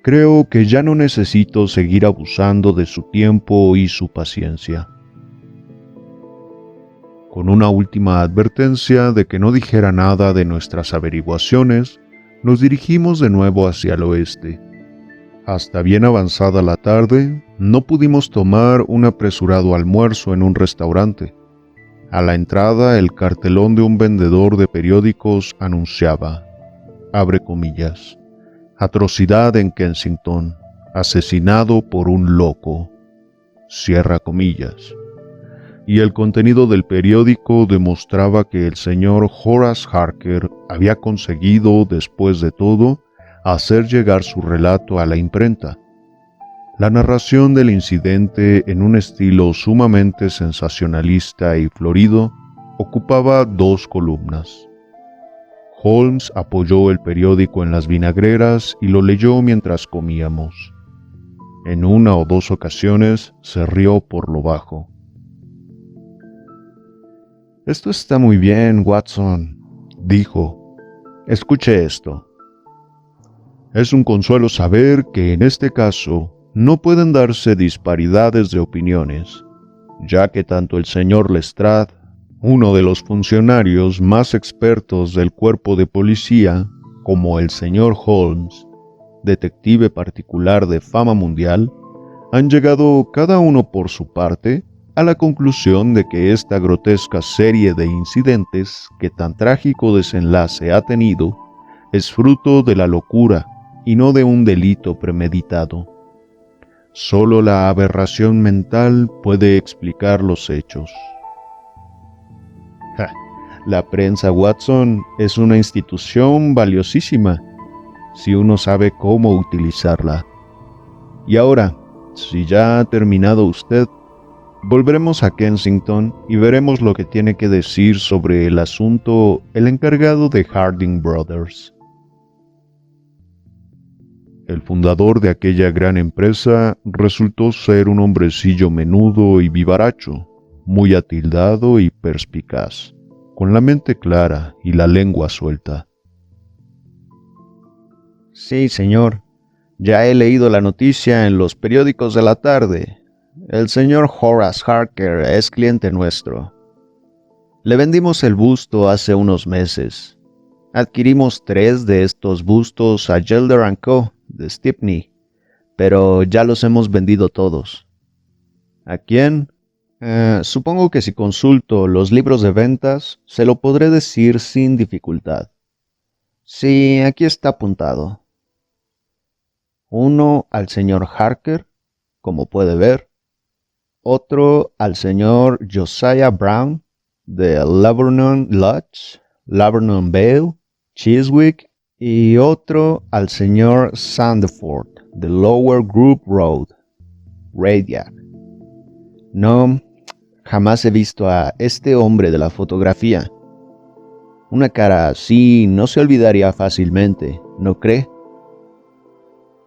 «Creo que ya no necesito seguir abusando de su tiempo y su paciencia». Con una última advertencia de que no dijera nada de nuestras averiguaciones, nos dirigimos de nuevo hacia el oeste. Hasta bien avanzada la tarde, no pudimos tomar un apresurado almuerzo en un restaurante. A la entrada, el cartelón de un vendedor de periódicos anunciaba, abre comillas, atrocidad en Kensington, asesinado por un loco, cierra comillas. Y el contenido del periódico demostraba que el señor Horace Harker había conseguido, después de todo, hacer llegar su relato a la imprenta. La narración del incidente, en un estilo sumamente sensacionalista y florido, ocupaba 2 columnas. Holmes apoyó el periódico en las vinagreras y lo leyó mientras comíamos. En 1 o 2 ocasiones se rió por lo bajo. «Esto está muy bien, Watson», dijo. «Escuche esto. Es un consuelo saber que en este caso no pueden darse disparidades de opiniones, ya que tanto el señor Lestrade, uno de los funcionarios más expertos del cuerpo de policía, como el señor Holmes, detective particular de fama mundial, han llegado cada uno por su parte a la conclusión de que esta grotesca serie de incidentes que tan trágico desenlace ha tenido es fruto de la locura y no de un delito premeditado. Solo la aberración mental puede explicar los hechos. La prensa, Watson, es una institución valiosísima, si uno sabe cómo utilizarla. Y ahora, si ya ha terminado usted, volveremos a Kensington y veremos lo que tiene que decir sobre el asunto el encargado de Harding Brothers. El fundador de aquella gran empresa resultó ser un hombrecillo menudo y vivaracho, muy atildado y perspicaz, con la mente clara y la lengua suelta. «Sí, señor. Ya he leído la noticia en los periódicos de la tarde. El señor Horace Harker es cliente nuestro. Le vendimos el busto hace unos meses. Adquirimos 3 de estos bustos a Gelder & Co. de Stepney, pero ya los hemos vendido todos». «¿A quién?» Supongo que si consulto los libros de ventas, se lo podré decir sin dificultad. Sí, aquí está apuntado. 1 al señor Harker, como puede ver. Otro al señor Josiah Brown, de Laburnum Lodge, Laburnum Vale, Chiswick, y otro al señor Sandford, de Lower Group Road, Radiac. No, jamás he visto a este hombre de la fotografía. Una cara así no se olvidaría fácilmente, ¿no cree?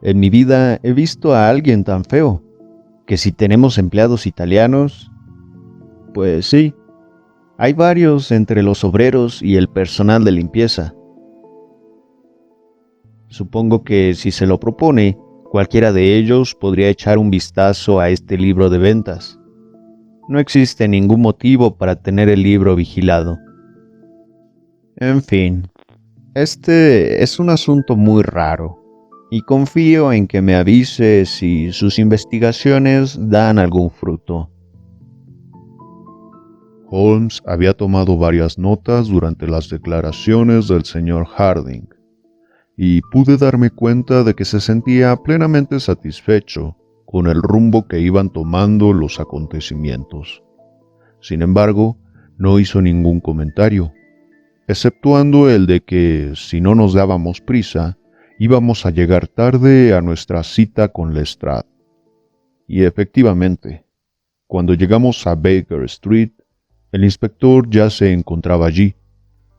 En mi vida he visto a alguien tan feo, que si tenemos empleados italianos, pues sí, hay varios entre los obreros y el personal de limpieza. Supongo que si se lo propone, cualquiera de ellos podría echar un vistazo a este libro de ventas. No existe ningún motivo para tener el libro vigilado. En fin, este es un asunto muy raro, y confío en que me avise si sus investigaciones dan algún fruto. Holmes había tomado varias notas durante las declaraciones del señor Harding, y pude darme cuenta de que se sentía plenamente satisfecho con el rumbo que iban tomando los acontecimientos. Sin embargo, no hizo ningún comentario, exceptuando el de que, si no nos dábamos prisa, íbamos a llegar tarde a nuestra cita con Lestrade. Y efectivamente, cuando llegamos a Baker Street, el inspector ya se encontraba allí,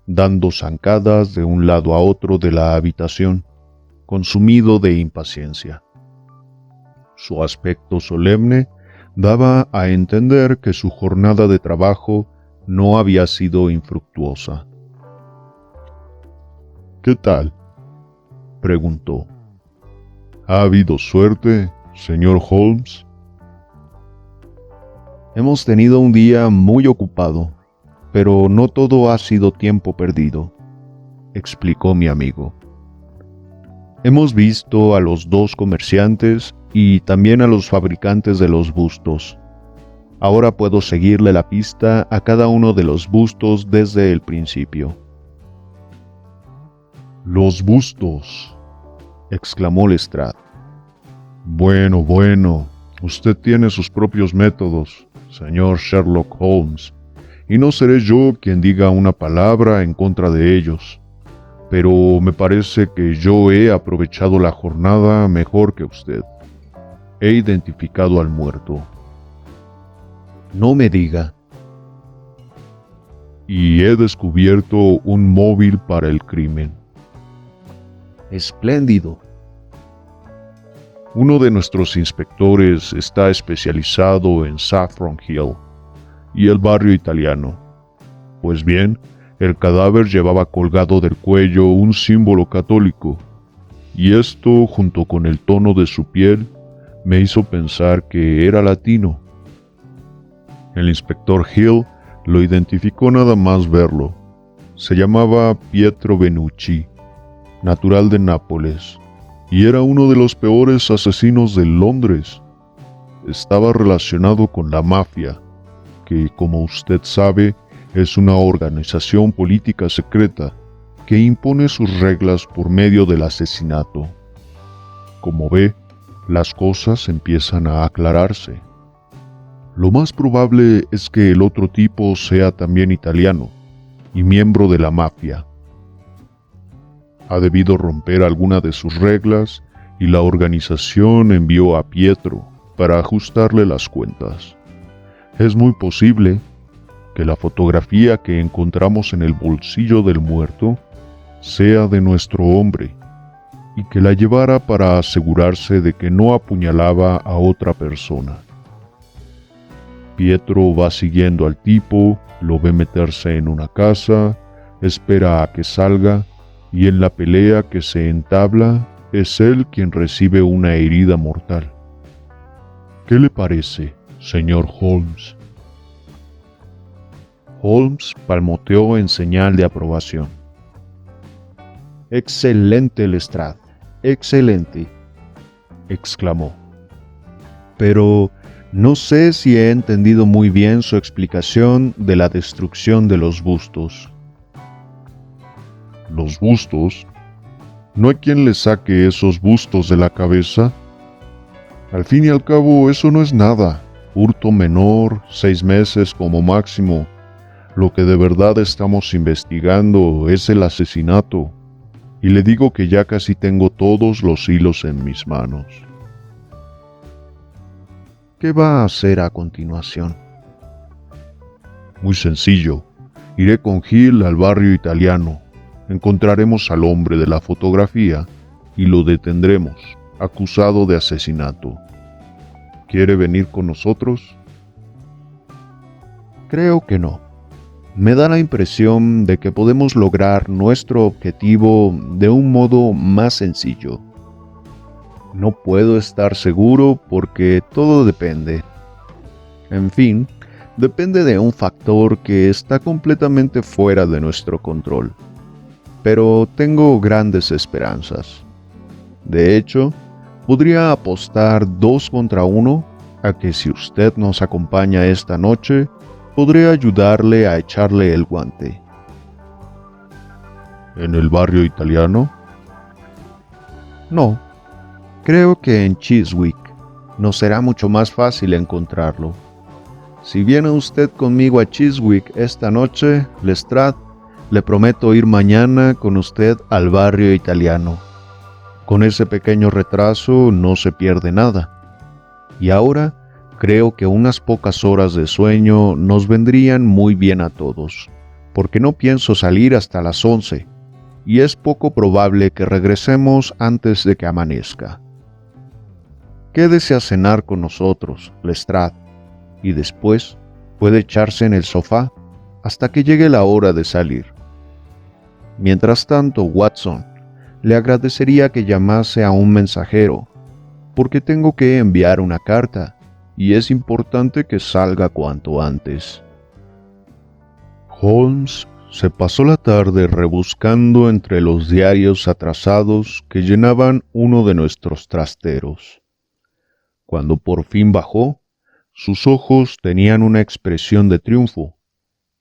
dando zancadas de un lado a otro de la habitación, consumido de impaciencia. Su aspecto solemne daba a entender que su jornada de trabajo no había sido infructuosa. «¿Qué tal?», preguntó. «¿Ha habido suerte, señor Holmes?» «Hemos tenido un día muy ocupado», pero no todo ha sido tiempo perdido, explicó mi amigo. Hemos visto a los dos comerciantes y también a los fabricantes de los bustos. Ahora puedo seguirle la pista a cada uno de los bustos desde el principio. «Los bustos», exclamó Lestrade. Bueno, usted tiene sus propios métodos, señor Sherlock Holmes, y no seré yo quien diga una palabra en contra de ellos. Pero me parece que yo he aprovechado la jornada mejor que usted. He identificado al muerto. No me diga. Y he descubierto un móvil para el crimen. Espléndido. Uno de nuestros inspectores está especializado en Saffron Hill y el barrio italiano. Pues bien, el cadáver llevaba colgado del cuello un símbolo católico, y esto, junto con el tono de su piel, me hizo pensar que era latino. El inspector Hill lo identificó nada más verlo. Se llamaba Pietro Benucci, natural de Nápoles, y era uno de los peores asesinos de Londres. Estaba relacionado con la mafia, que, como usted sabe, es una organización política secreta que impone sus reglas por medio del asesinato. Como ve, las cosas empiezan a aclararse. Lo más probable es que el otro tipo sea también italiano y miembro de la mafia. Ha debido romper alguna de sus reglas y la organización envió a Pietro para ajustarle las cuentas. Es muy posible que la fotografía que encontramos en el bolsillo del muerto sea de nuestro hombre y que la llevara para asegurarse de que no apuñalaba a otra persona. Pietro va siguiendo al tipo, lo ve meterse en una casa, espera a que salga y en la pelea que se entabla es él quien recibe una herida mortal. ¿Qué le parece, señor Holmes? Holmes palmoteó en señal de aprobación. «Excelente, Lestrade, excelente», exclamó. «Pero no sé si he entendido muy bien su explicación de la destrucción de los bustos». ¿Los bustos? ¿No hay quien le saque esos bustos de la cabeza? Al fin y al cabo, eso no es nada. Hurto menor, 6 meses como máximo. Lo que de verdad estamos investigando es el asesinato, y le digo que ya casi tengo todos los hilos en mis manos. ¿Qué va a hacer a continuación? Muy sencillo. Iré con Hill al barrio italiano. Encontraremos al hombre de la fotografía y lo detendremos, acusado de asesinato. ¿Quiere venir con nosotros? Creo que no. Me da la impresión de que podemos lograr nuestro objetivo de un modo más sencillo. No puedo estar seguro porque todo depende. En fin, depende de un factor que está completamente fuera de nuestro control. Pero tengo grandes esperanzas. De hecho, podría apostar 2 contra 1 a que si usted nos acompaña esta noche, podré ayudarle a echarle el guante. ¿En el barrio italiano? No, creo que en Chiswick nos será mucho más fácil encontrarlo. Si viene usted conmigo a Chiswick esta noche, Lestrade, le prometo ir mañana con usted al barrio italiano. Con ese pequeño retraso no se pierde nada. Y ahora, creo que unas pocas horas de sueño nos vendrían muy bien a todos, porque no pienso salir hasta las 11, y es poco probable que regresemos antes de que amanezca. Quédese a cenar con nosotros, Lestrade, y después puede echarse en el sofá hasta que llegue la hora de salir. Mientras tanto, Watson, le agradecería que llamase a un mensajero, porque tengo que enviar una carta, y es importante que salga cuanto antes. Holmes se pasó la tarde rebuscando entre los diarios atrasados que llenaban uno de nuestros trasteros. Cuando por fin bajó, sus ojos tenían una expresión de triunfo,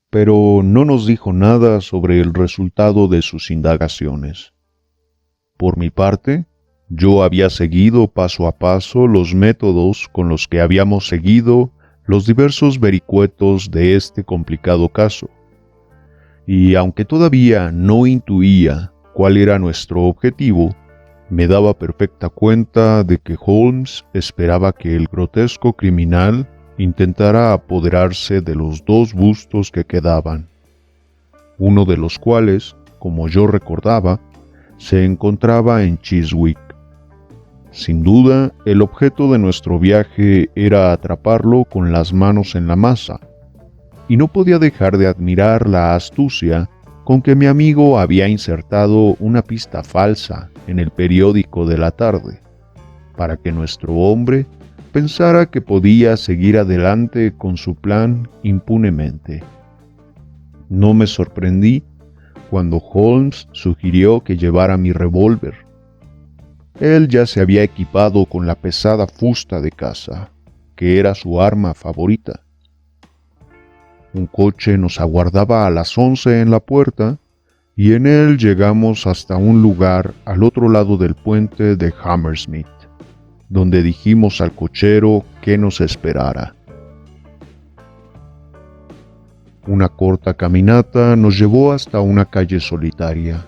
pero no nos dijo nada sobre el resultado de sus indagaciones. Por mi parte, yo había seguido paso a paso los métodos con los que habíamos seguido los diversos vericuetos de este complicado caso, y aunque todavía no intuía cuál era nuestro objetivo, me daba perfecta cuenta de que Holmes esperaba que el grotesco criminal intentara apoderarse de los dos bustos que quedaban, uno de los cuales, como yo recordaba, se encontraba en Chiswick. Sin duda, el objeto de nuestro viaje era atraparlo con las manos en la masa, y no podía dejar de admirar la astucia con que mi amigo había insertado una pista falsa en el periódico de la tarde, para que nuestro hombre pensara que podía seguir adelante con su plan impunemente. No me sorprendí cuando Holmes sugirió que llevara mi revólver. Él ya se había equipado con la pesada fusta de caza, que era su arma favorita. Un coche nos aguardaba a las 11 en la puerta, y en él llegamos hasta un lugar al otro lado del puente de Hammersmith, donde dijimos al cochero que nos esperara. Una corta caminata nos llevó hasta una calle solitaria,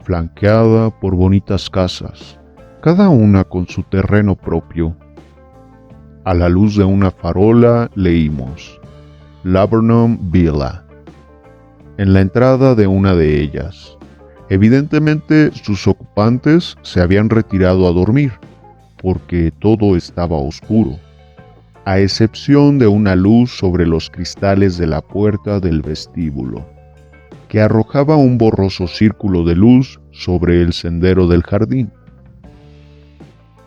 flanqueada por bonitas casas, cada una con su terreno propio. A la luz de una farola leímos Laburnum Villa en la entrada de una de ellas. Evidentemente sus ocupantes se habían retirado a dormir, porque todo estaba oscuro, a excepción de una luz sobre los cristales de la puerta del vestíbulo, que arrojaba un borroso círculo de luz sobre el sendero del jardín.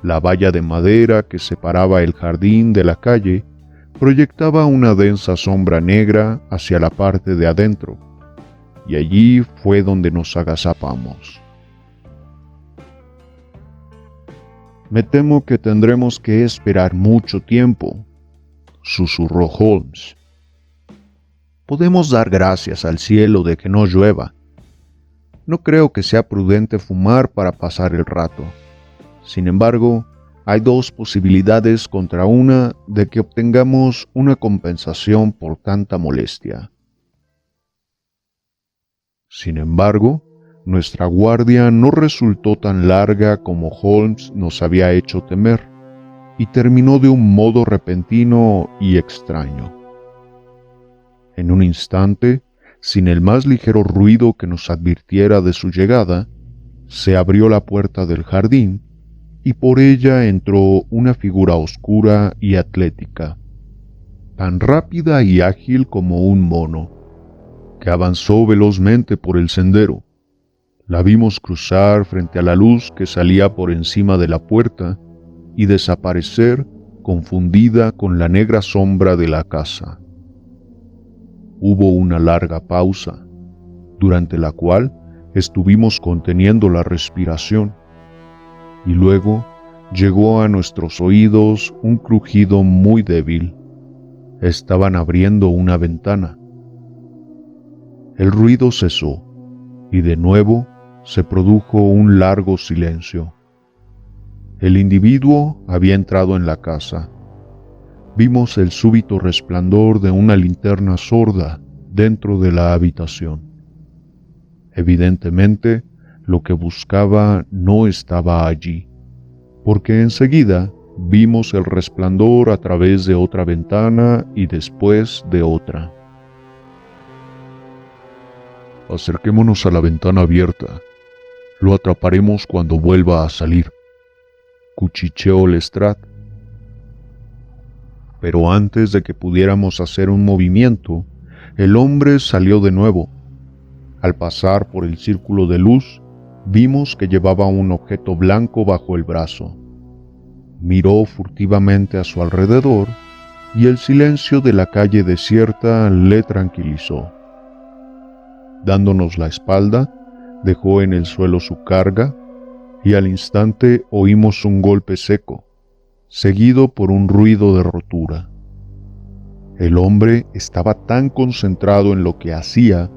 La valla de madera que separaba el jardín de la calle proyectaba una densa sombra negra hacia la parte de adentro, y allí fue donde nos agazapamos. «Me temo que tendremos que esperar mucho tiempo», susurró Holmes. «Podemos dar gracias al cielo de que no llueva. No creo que sea prudente fumar para pasar el rato. Sin embargo, hay dos posibilidades contra una de que obtengamos una compensación por tanta molestia». Sin embargo, nuestra guardia no resultó tan larga como Holmes nos había hecho temer, y terminó de un modo repentino y extraño. En un instante, sin el más ligero ruido que nos advirtiera de su llegada, se abrió la puerta del jardín, y por ella entró una figura oscura y atlética, tan rápida y ágil como un mono, que avanzó velozmente por el sendero. La vimos cruzar frente a la luz que salía por encima de la puerta y desaparecer confundida con la negra sombra de la casa. Hubo una larga pausa, durante la cual estuvimos conteniendo la respiración, y luego llegó a nuestros oídos un crujido muy débil. Estaban abriendo una ventana. El ruido cesó, y de nuevo se produjo un largo silencio. El individuo había entrado en la casa. Vimos el súbito resplandor de una linterna sorda dentro de la habitación. Evidentemente, lo que buscaba no estaba allí, porque enseguida vimos el resplandor a través de otra ventana y después de otra. «Acerquémonos a la ventana abierta. Lo atraparemos cuando vuelva a salir», cuchicheó Lestrade. Pero antes de que pudiéramos hacer un movimiento, el hombre salió de nuevo. Al pasar por el círculo de luz, vimos que llevaba un objeto blanco bajo el brazo. Miró furtivamente a su alrededor y el silencio de la calle desierta le tranquilizó. dándonos la espalda, dejó en el suelo su carga y al instante oímos un golpe seco, seguido por un ruido de rotura. El hombre estaba tan concentrado en lo que hacía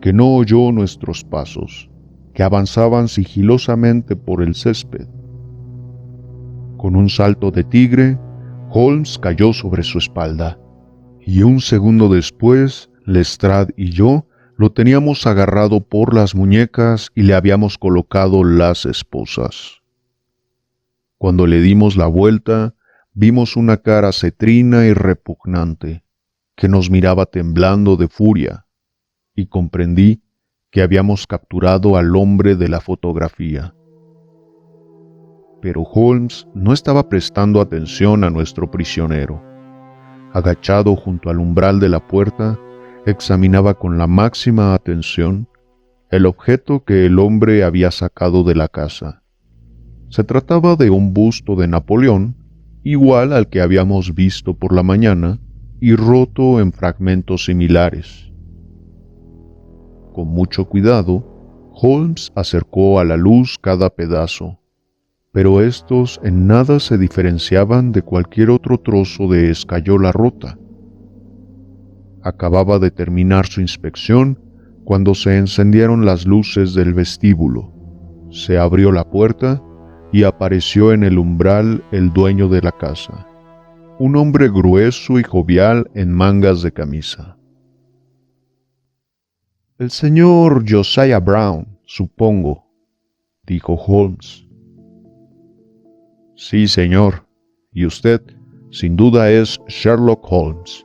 que no oyó nuestros pasos, que avanzaban sigilosamente por el césped. Con un salto de tigre, Holmes cayó sobre su espalda, y un segundo después, Lestrade y yo lo teníamos agarrado por las muñecas y le habíamos colocado las esposas. Cuando le dimos la vuelta, vimos una cara cetrina y repugnante, que nos miraba temblando de furia, y comprendí que habíamos capturado al hombre de la fotografía. Pero Holmes no estaba prestando atención a nuestro prisionero. Agachado junto al umbral de la puerta, examinaba con la máxima atención el objeto que el hombre había sacado de la casa. Se trataba de un busto de Napoleón, igual al que habíamos visto por la mañana, y roto en fragmentos similares. Con mucho cuidado, Holmes acercó a la luz cada pedazo, pero estos en nada se diferenciaban de cualquier otro trozo de escayola rota. Acababa de terminar su inspección cuando se encendieron las luces del vestíbulo. Se abrió la puerta y apareció en el umbral el dueño de la casa, un hombre grueso y jovial en mangas de camisa. «El señor Josiah Brown, supongo», dijo Holmes. «Sí, señor. Y usted, sin duda, es Sherlock Holmes.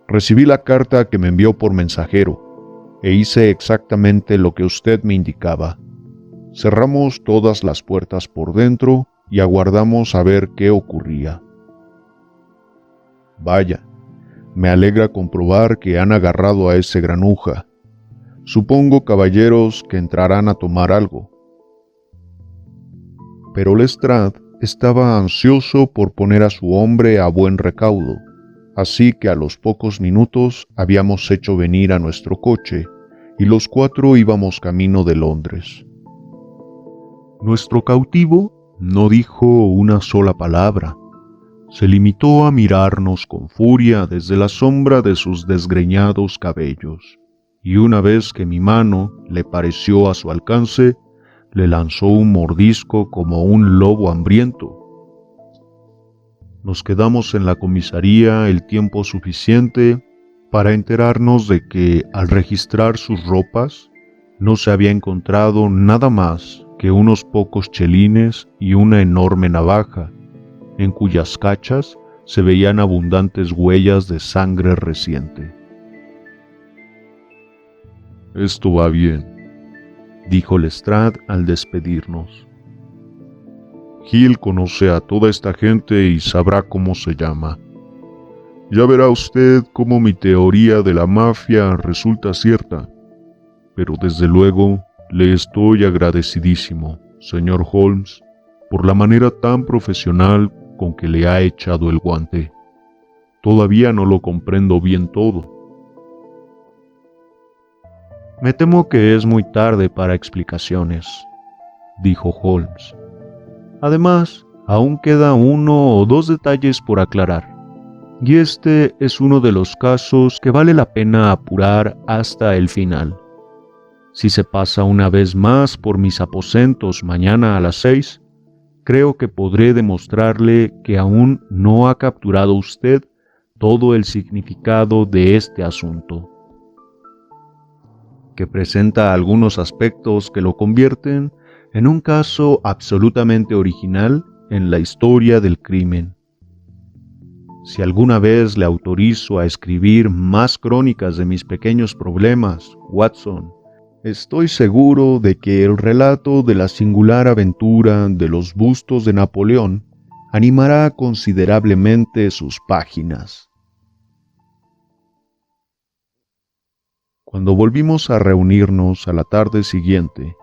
Recibí la carta que me envió por mensajero, e hice exactamente lo que usted me indicaba. Cerramos todas las puertas por dentro y aguardamos a ver qué ocurría. Vaya, me alegra comprobar que han agarrado a ese granuja. Supongo, caballeros, que entrarán a tomar algo». Pero Lestrade estaba ansioso por poner a su hombre a buen recaudo, así que a los pocos minutos habíamos hecho venir a nuestro coche y los cuatro íbamos camino de Londres. Nuestro cautivo no dijo una sola palabra. Se limitó a mirarnos con furia desde la sombra de sus desgreñados cabellos, y una vez que mi mano le pareció a su alcance, le lanzó un mordisco como un lobo hambriento. Nos quedamos en la comisaría el tiempo suficiente para enterarnos de que, al registrar sus ropas, no se había encontrado nada más que unos pocos chelines y una enorme navaja, en cuyas cachas se veían abundantes huellas de sangre reciente. «Esto va bien», dijo Lestrade al despedirnos. «Hill conoce a toda esta gente y sabrá cómo se llama. Ya verá usted cómo mi teoría de la mafia resulta cierta, pero desde luego le estoy agradecidísimo, señor Holmes, por la manera tan profesional con que le ha echado el guante. Todavía no lo comprendo bien todo». «Me temo que es muy tarde para explicaciones», dijo Holmes. «Además, aún queda uno o dos detalles por aclarar, y este es uno de los casos que vale la pena apurar hasta el final. Si se pasa una vez más por mis aposentos mañana a las 6, creo que podré demostrarle que aún no ha capturado usted todo el significado de este asunto, que presenta algunos aspectos que lo convierten en un caso absolutamente original en la historia del crimen. Si alguna vez le autorizo a escribir más crónicas de mis pequeños problemas, Watson, estoy seguro de que el relato de la singular aventura de los bustos de Napoleón animará considerablemente sus páginas. Cuando volvimos a reunirnos a la tarde siguiente,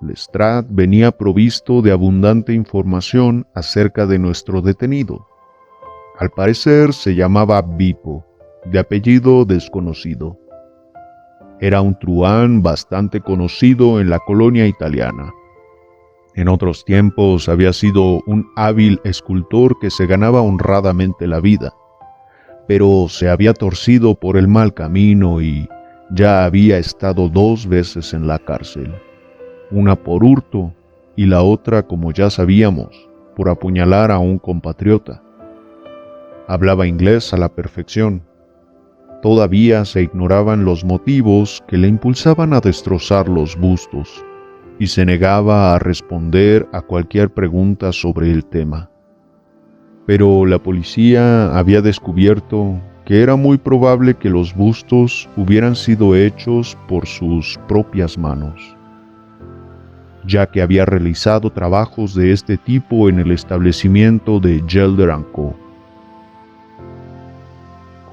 Lestrade venía provisto de abundante información acerca de nuestro detenido. Al parecer se llamaba Bipo, de apellido desconocido. Era un truán bastante conocido en la colonia italiana. En otros tiempos había sido un hábil escultor que se ganaba honradamente la vida, pero se había torcido por el mal camino y ya había estado 2 veces en la cárcel, una por hurto y la otra, como ya sabíamos, por apuñalar a un compatriota. Hablaba inglés a la perfección. Todavía se ignoraban los motivos que le impulsaban a destrozar los bustos, y se negaba a responder a cualquier pregunta sobre el tema. Pero la policía había descubierto que era muy probable que los bustos hubieran sido hechos por sus propias manos, ya que había realizado trabajos de este tipo en el establecimiento de Gelder & Co.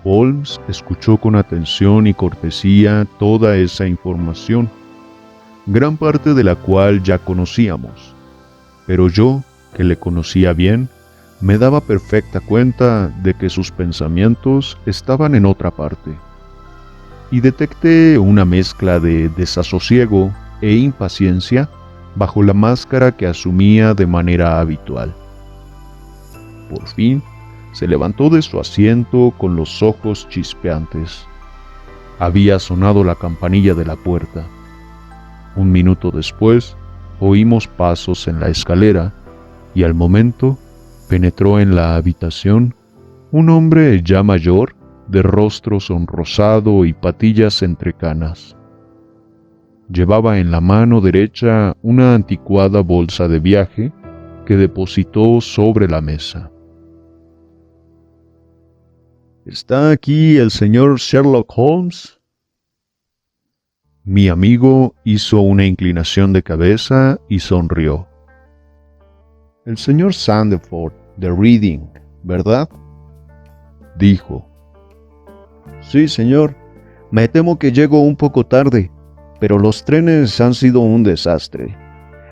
Holmes escuchó con atención y cortesía toda esa información, gran parte de la cual ya conocíamos, pero yo, que le conocía bien, me daba perfecta cuenta de que sus pensamientos estaban en otra parte, y detecté una mezcla de desasosiego e impaciencia bajo la máscara que asumía de manera habitual. Por fin, se levantó de su asiento con los ojos chispeantes. Había sonado la campanilla de la puerta. 1 minuto después, oímos pasos en la escalera y al momento penetró en la habitación un hombre ya mayor, de rostro sonrosado y patillas entre canas. Llevaba en la mano derecha una anticuada bolsa de viaje que depositó sobre la mesa. ¿Está aquí el señor Sherlock Holmes? Mi amigo hizo una inclinación de cabeza y sonrió. El señor Sandeford, de Reading, ¿verdad?, dijo. Sí, señor. Me temo que llego un poco tarde, pero los trenes han sido un desastre.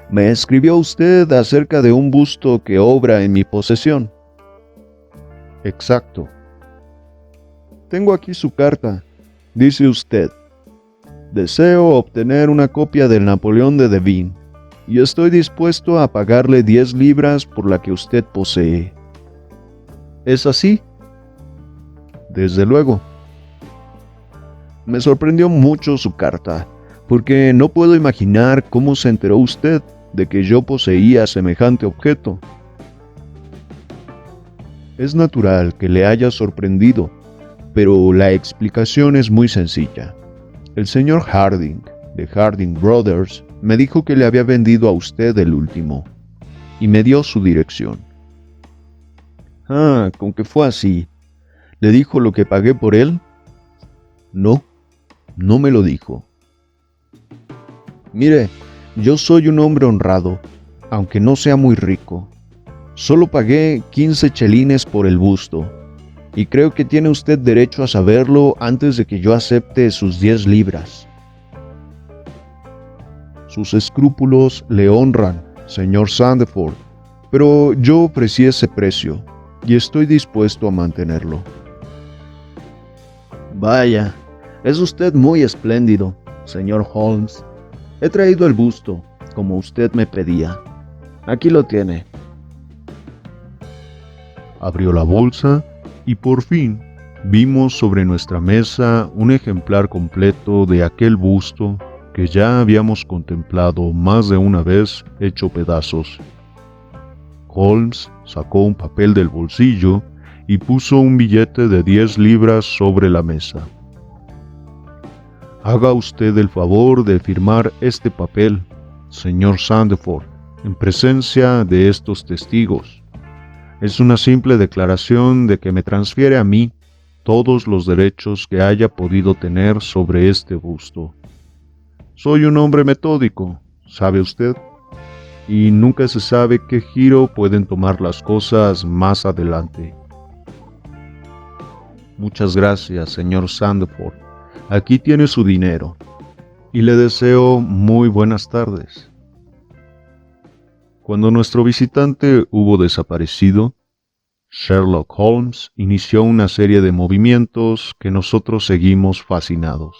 Me escribió usted acerca de un busto que obra en mi posesión. Exacto. Tengo aquí su carta. Dice usted: deseo obtener una copia del Napoleón de Devine, y estoy dispuesto a pagarle 10 libras por la que usted posee. ¿Es así? Desde luego. Me sorprendió mucho su carta, porque no puedo imaginar cómo se enteró usted de que yo poseía semejante objeto. Es natural que le haya sorprendido, pero la explicación es muy sencilla. El señor Harding, de Harding Brothers, me dijo que le había vendido a usted el último, y me dio su dirección. Ah, con que fue así. ¿Le dijo lo que pagué por él? No, no me lo dijo. Mire, yo soy un hombre honrado, aunque no sea muy rico. Solo pagué 15 chelines por el busto, y creo que tiene usted derecho a saberlo antes de que yo acepte sus 10 libras. Sus escrúpulos le honran, señor Sandeford, pero yo ofrecí ese precio, y estoy dispuesto a mantenerlo. Vaya, es usted muy espléndido, señor Holmes. He traído el busto, como usted me pedía. Aquí lo tiene. Abrió la bolsa y por fin vimos sobre nuestra mesa un ejemplar completo de aquel busto que ya habíamos contemplado más de una vez hecho pedazos. Holmes sacó un papel del bolsillo y puso un billete de 10 libras sobre la mesa. Haga usted el favor de firmar este papel, señor Sandeford, en presencia de estos testigos. Es una simple declaración de que me transfiere a mí todos los derechos que haya podido tener sobre este busto. Soy un hombre metódico, ¿sabe usted? Y nunca se sabe qué giro pueden tomar las cosas más adelante. Muchas gracias, señor Sandeford. Aquí tiene su dinero, y le deseo muy buenas tardes. Cuando nuestro visitante hubo desaparecido, Sherlock Holmes inició una serie de movimientos que nosotros seguimos fascinados.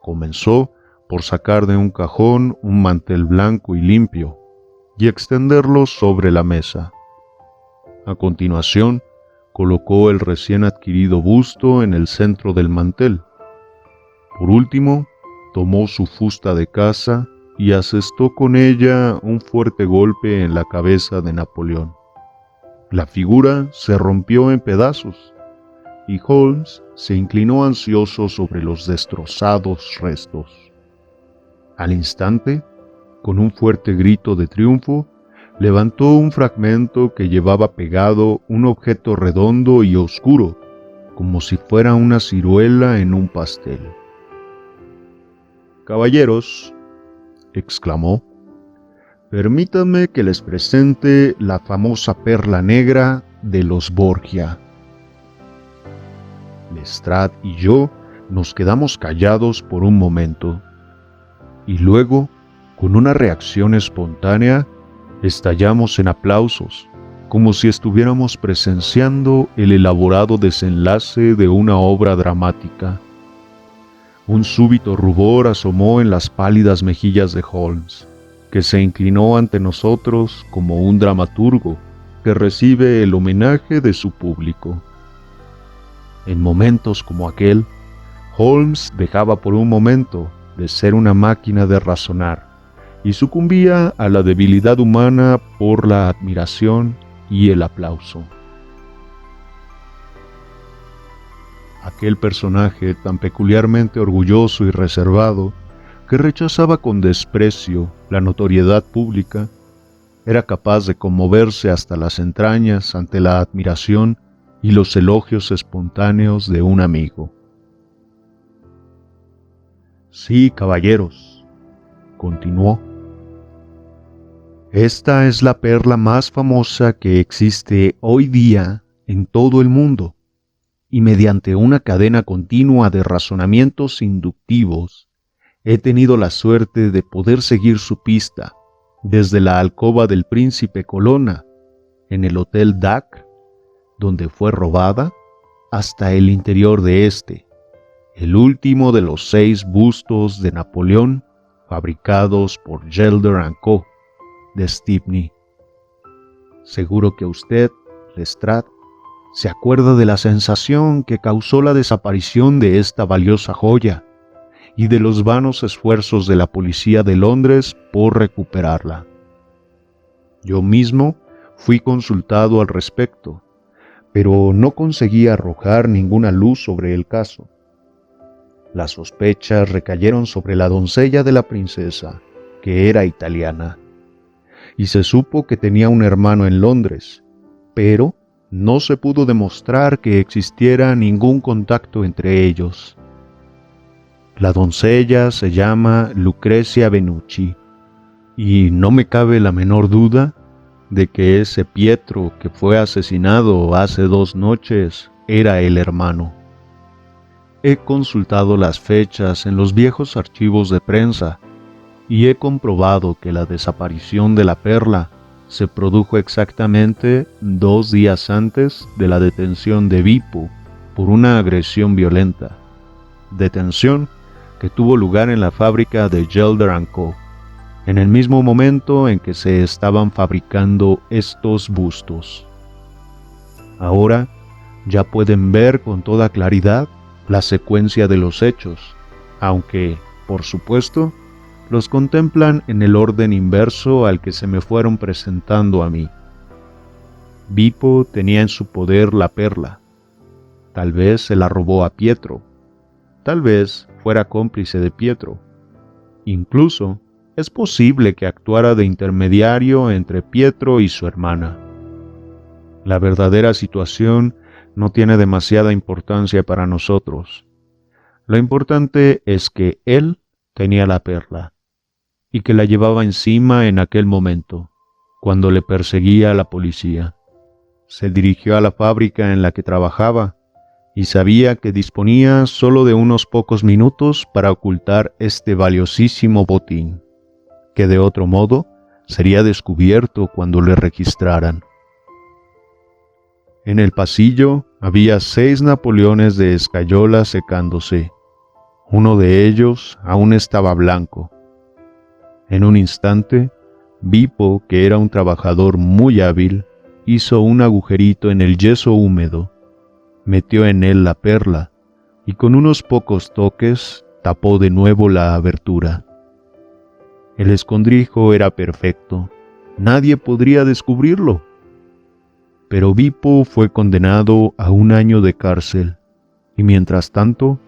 comenzó por sacar de un cajón un mantel blanco y limpio y extenderlo sobre la mesa. A continuación, colocó el recién adquirido busto en el centro del mantel. Por último, tomó su fusta de caza y asestó con ella un fuerte golpe en la cabeza de Napoleón. La figura se rompió en pedazos y Holmes se inclinó ansioso sobre los destrozados restos. Al instante, con un fuerte grito de triunfo, levantó un fragmento que llevaba pegado un objeto redondo y oscuro, como si fuera una ciruela en un pastel. «Caballeros», exclamó, «permítanme que les presente la famosa perla negra de los Borgia». Lestrade y yo nos quedamos callados por un momento, y luego, con una reacción espontánea, estallamos en aplausos, como si estuviéramos presenciando el elaborado desenlace de una obra dramática. Un súbito rubor asomó en las pálidas mejillas de Holmes, que se inclinó ante nosotros como un dramaturgo que recibe el homenaje de su público. En momentos como aquel, Holmes dejaba por un momento de ser una máquina de razonar y sucumbía a la debilidad humana por la admiración y el aplauso. Aquel personaje tan peculiarmente orgulloso y reservado, que rechazaba con desprecio la notoriedad pública, era capaz de conmoverse hasta las entrañas ante la admiración y los elogios espontáneos de un amigo. «Sí, caballeros», continuó, «esta es la perla más famosa que existe hoy día en todo el mundo, y mediante una cadena continua de razonamientos inductivos, he tenido la suerte de poder seguir su pista desde la alcoba del príncipe Colonna, en el Hotel Dac, donde fue robada, hasta el interior de este, el último de los 6 bustos de Napoleón fabricados por Gelder & Co. de Stepney. Seguro que usted, Lestrade, se acuerda de la sensación que causó la desaparición de esta valiosa joya y de los vanos esfuerzos de la policía de Londres por recuperarla. Yo mismo fui consultado al respecto, pero no conseguí arrojar ninguna luz sobre el caso. Las sospechas recayeron sobre la doncella de la princesa, que era italiana, y se supo que tenía un hermano en Londres, pero no se pudo demostrar que existiera ningún contacto entre ellos. La doncella se llama Lucrezia Benucci, y no me cabe la menor duda de que ese Pietro que fue asesinado hace 2 noches era el hermano. He consultado las fechas en los viejos archivos de prensa y he comprobado que la desaparición de la perla se produjo exactamente 2 días antes de la detención de Vipo por una agresión violenta, detención que tuvo lugar en la fábrica de Gelder & Co., en el mismo momento en que se estaban fabricando estos bustos. Ahora ya pueden ver con toda claridad la secuencia de los hechos, aunque, por supuesto, los contemplan en el orden inverso al que se me fueron presentando a mí. Vipo tenía en su poder la perla. Tal vez se la robó a Pietro. Tal vez fuera cómplice de Pietro. Incluso, es posible que actuara de intermediario entre Pietro y su hermana. La verdadera situación no tiene demasiada importancia para nosotros. Lo importante es que él tenía la perla y que la llevaba encima en aquel momento, cuando le perseguía a la policía. Se dirigió a la fábrica en la que trabajaba y sabía que disponía solo de unos pocos minutos para ocultar este valiosísimo botín, que de otro modo sería descubierto cuando le registraran. En el pasillo había 6 Napoleones de escayola secándose, Uno de ellos aún estaba blanco. En un instante, Bipo, que era un trabajador muy hábil, hizo un agujerito en el yeso húmedo, metió en él la perla y con unos pocos toques tapó de nuevo la abertura. El escondrijo era perfecto, nadie podría descubrirlo. Pero Bipo fue condenado a 1 año de cárcel, y mientras tanto,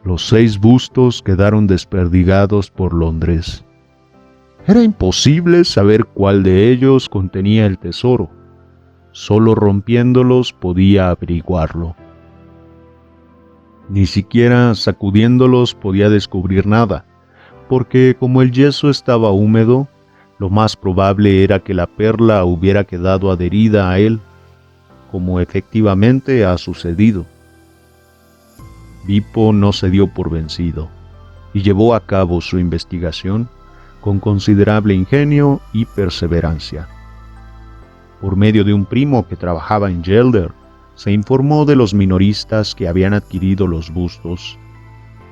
los 6 bustos quedaron desperdigados por Londres. Era imposible saber cuál de ellos contenía el tesoro. Solo rompiéndolos podía averiguarlo. Ni siquiera sacudiéndolos podía descubrir nada, porque como el yeso estaba húmedo, lo más probable era que la perla hubiera quedado adherida a él, como efectivamente ha sucedido. Bipo no se dio por vencido y llevó a cabo su investigación con considerable ingenio y perseverancia. Por medio de un primo que trabajaba en Gelder, se informó de los minoristas que habían adquirido los bustos.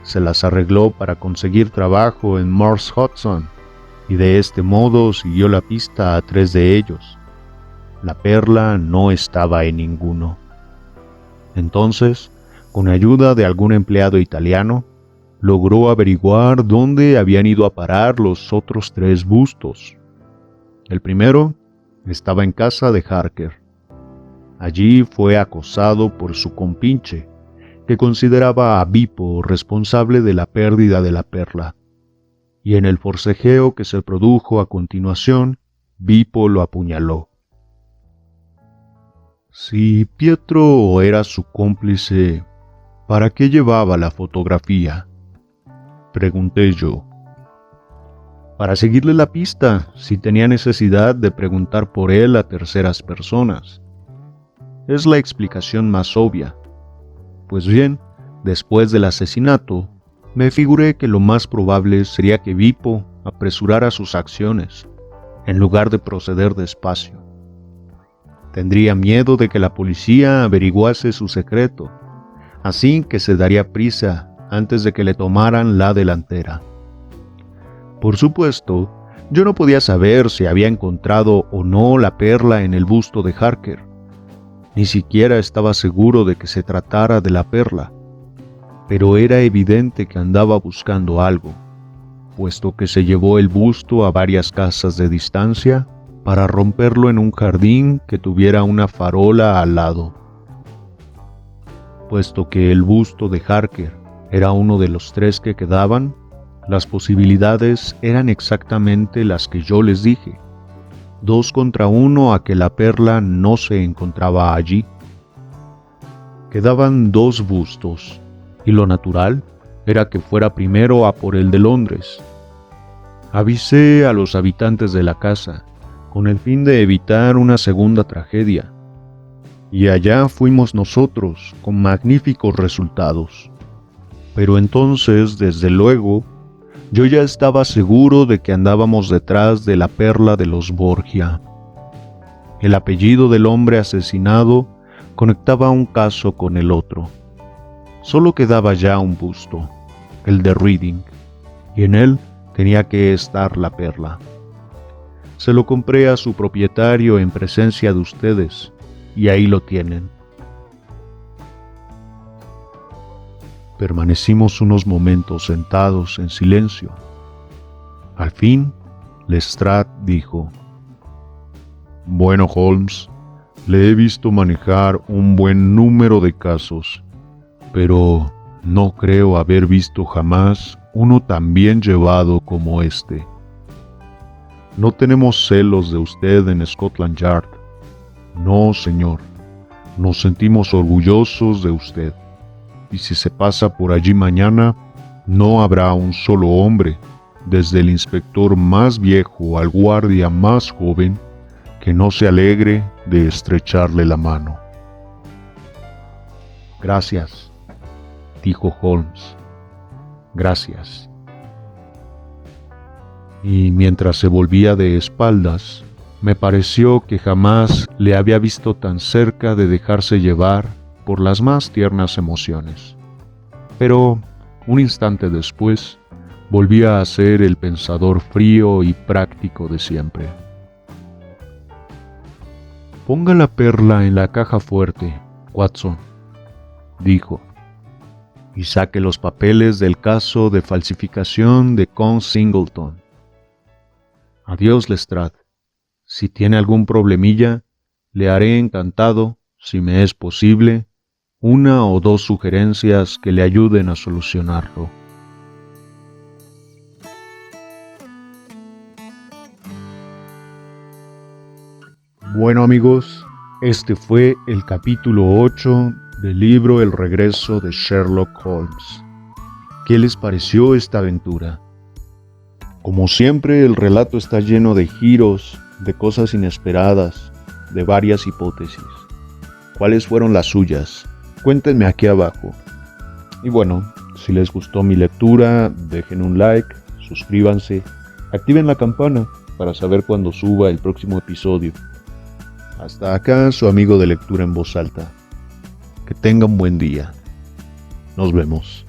Se las arregló para conseguir trabajo en Morse Hudson y de este modo siguió la pista a 3 de ellos. La perla no estaba en ninguno. Entonces, con ayuda de algún empleado italiano, logró averiguar dónde habían ido a parar los otros 3 bustos. El primero estaba en casa de Harker. Allí fue acosado por su compinche, que consideraba a Bipo responsable de la pérdida de la perla. Y en el forcejeo que se produjo a continuación, Bipo lo apuñaló. Si Pietro era su cómplice, ¿para qué llevaba la fotografía?, pregunté yo. Para seguirle la pista, si tenía necesidad de preguntar por él a terceras personas. Es la explicación más obvia. Pues bien, después del asesinato, me figuré que lo más probable sería que Bipo apresurara sus acciones, en lugar de proceder despacio. Tendría miedo de que la policía averiguase su secreto, así que se daría prisa antes de que le tomaran la delantera. Por supuesto, yo no podía saber si había encontrado o no la perla en el busto de Harker. Ni siquiera estaba seguro de que se tratara de la perla, pero era evidente que andaba buscando algo, puesto que se llevó el busto a varias casas de distancia para romperlo en un jardín que tuviera una farola al lado. Puesto que el busto de Harker era uno de los 3 que quedaban, las posibilidades eran exactamente las que yo les dije: 2 contra 1 a que la perla no se encontraba allí. Quedaban 2 bustos, y lo natural era que fuera primero a por el de Londres. Avisé a los habitantes de la casa, con el fin de evitar una segunda tragedia, y allá fuimos nosotros con magníficos resultados. Pero entonces, desde luego, yo ya estaba seguro de que andábamos detrás de la perla de los Borgia. El apellido del hombre asesinado conectaba un caso con el otro. Solo quedaba ya un busto, el de Reading, y en él tenía que estar la perla. Se lo compré a su propietario en presencia de ustedes, y ahí lo tienen. Permanecimos unos momentos sentados en silencio. Al fin, Lestrade dijo: «Bueno, Holmes, le he visto manejar un buen número de casos, pero no creo haber visto jamás uno tan bien llevado como este. No tenemos celos de usted en Scotland Yard. No, señor. Nos sentimos orgullosos de usted. Y si se pasa por allí mañana, no habrá un solo hombre, desde el inspector más viejo al guardia más joven, que no se alegre de estrecharle la mano». «Gracias», dijo Holmes. «Gracias». Y mientras se volvía de espaldas, me pareció que jamás le había visto tan cerca de dejarse llevar por las más tiernas emociones. Pero Un instante después, volvía a ser el pensador frío y práctico de siempre. «Ponga la perla en la caja fuerte, Watson», dijo, «y saque los papeles del caso de falsificación de Con Singleton. Adiós, Lestrade. Si tiene algún problemilla, le haré encantado, si me es posible, una o dos sugerencias que le ayuden a solucionarlo». Bueno amigos, este fue el capítulo 8 del libro El regreso de Sherlock Holmes. ¿Qué les pareció esta aventura? Como siempre, el relato está lleno de giros, de cosas inesperadas, de varias hipótesis. ¿Cuáles fueron las suyas? Cuéntenme aquí abajo. Y bueno, si les gustó mi lectura, dejen un like, suscríbanse, activen la campana para saber cuando suba el próximo episodio. Hasta acá su amigo de lectura en voz alta. Que tengan buen día. Nos vemos.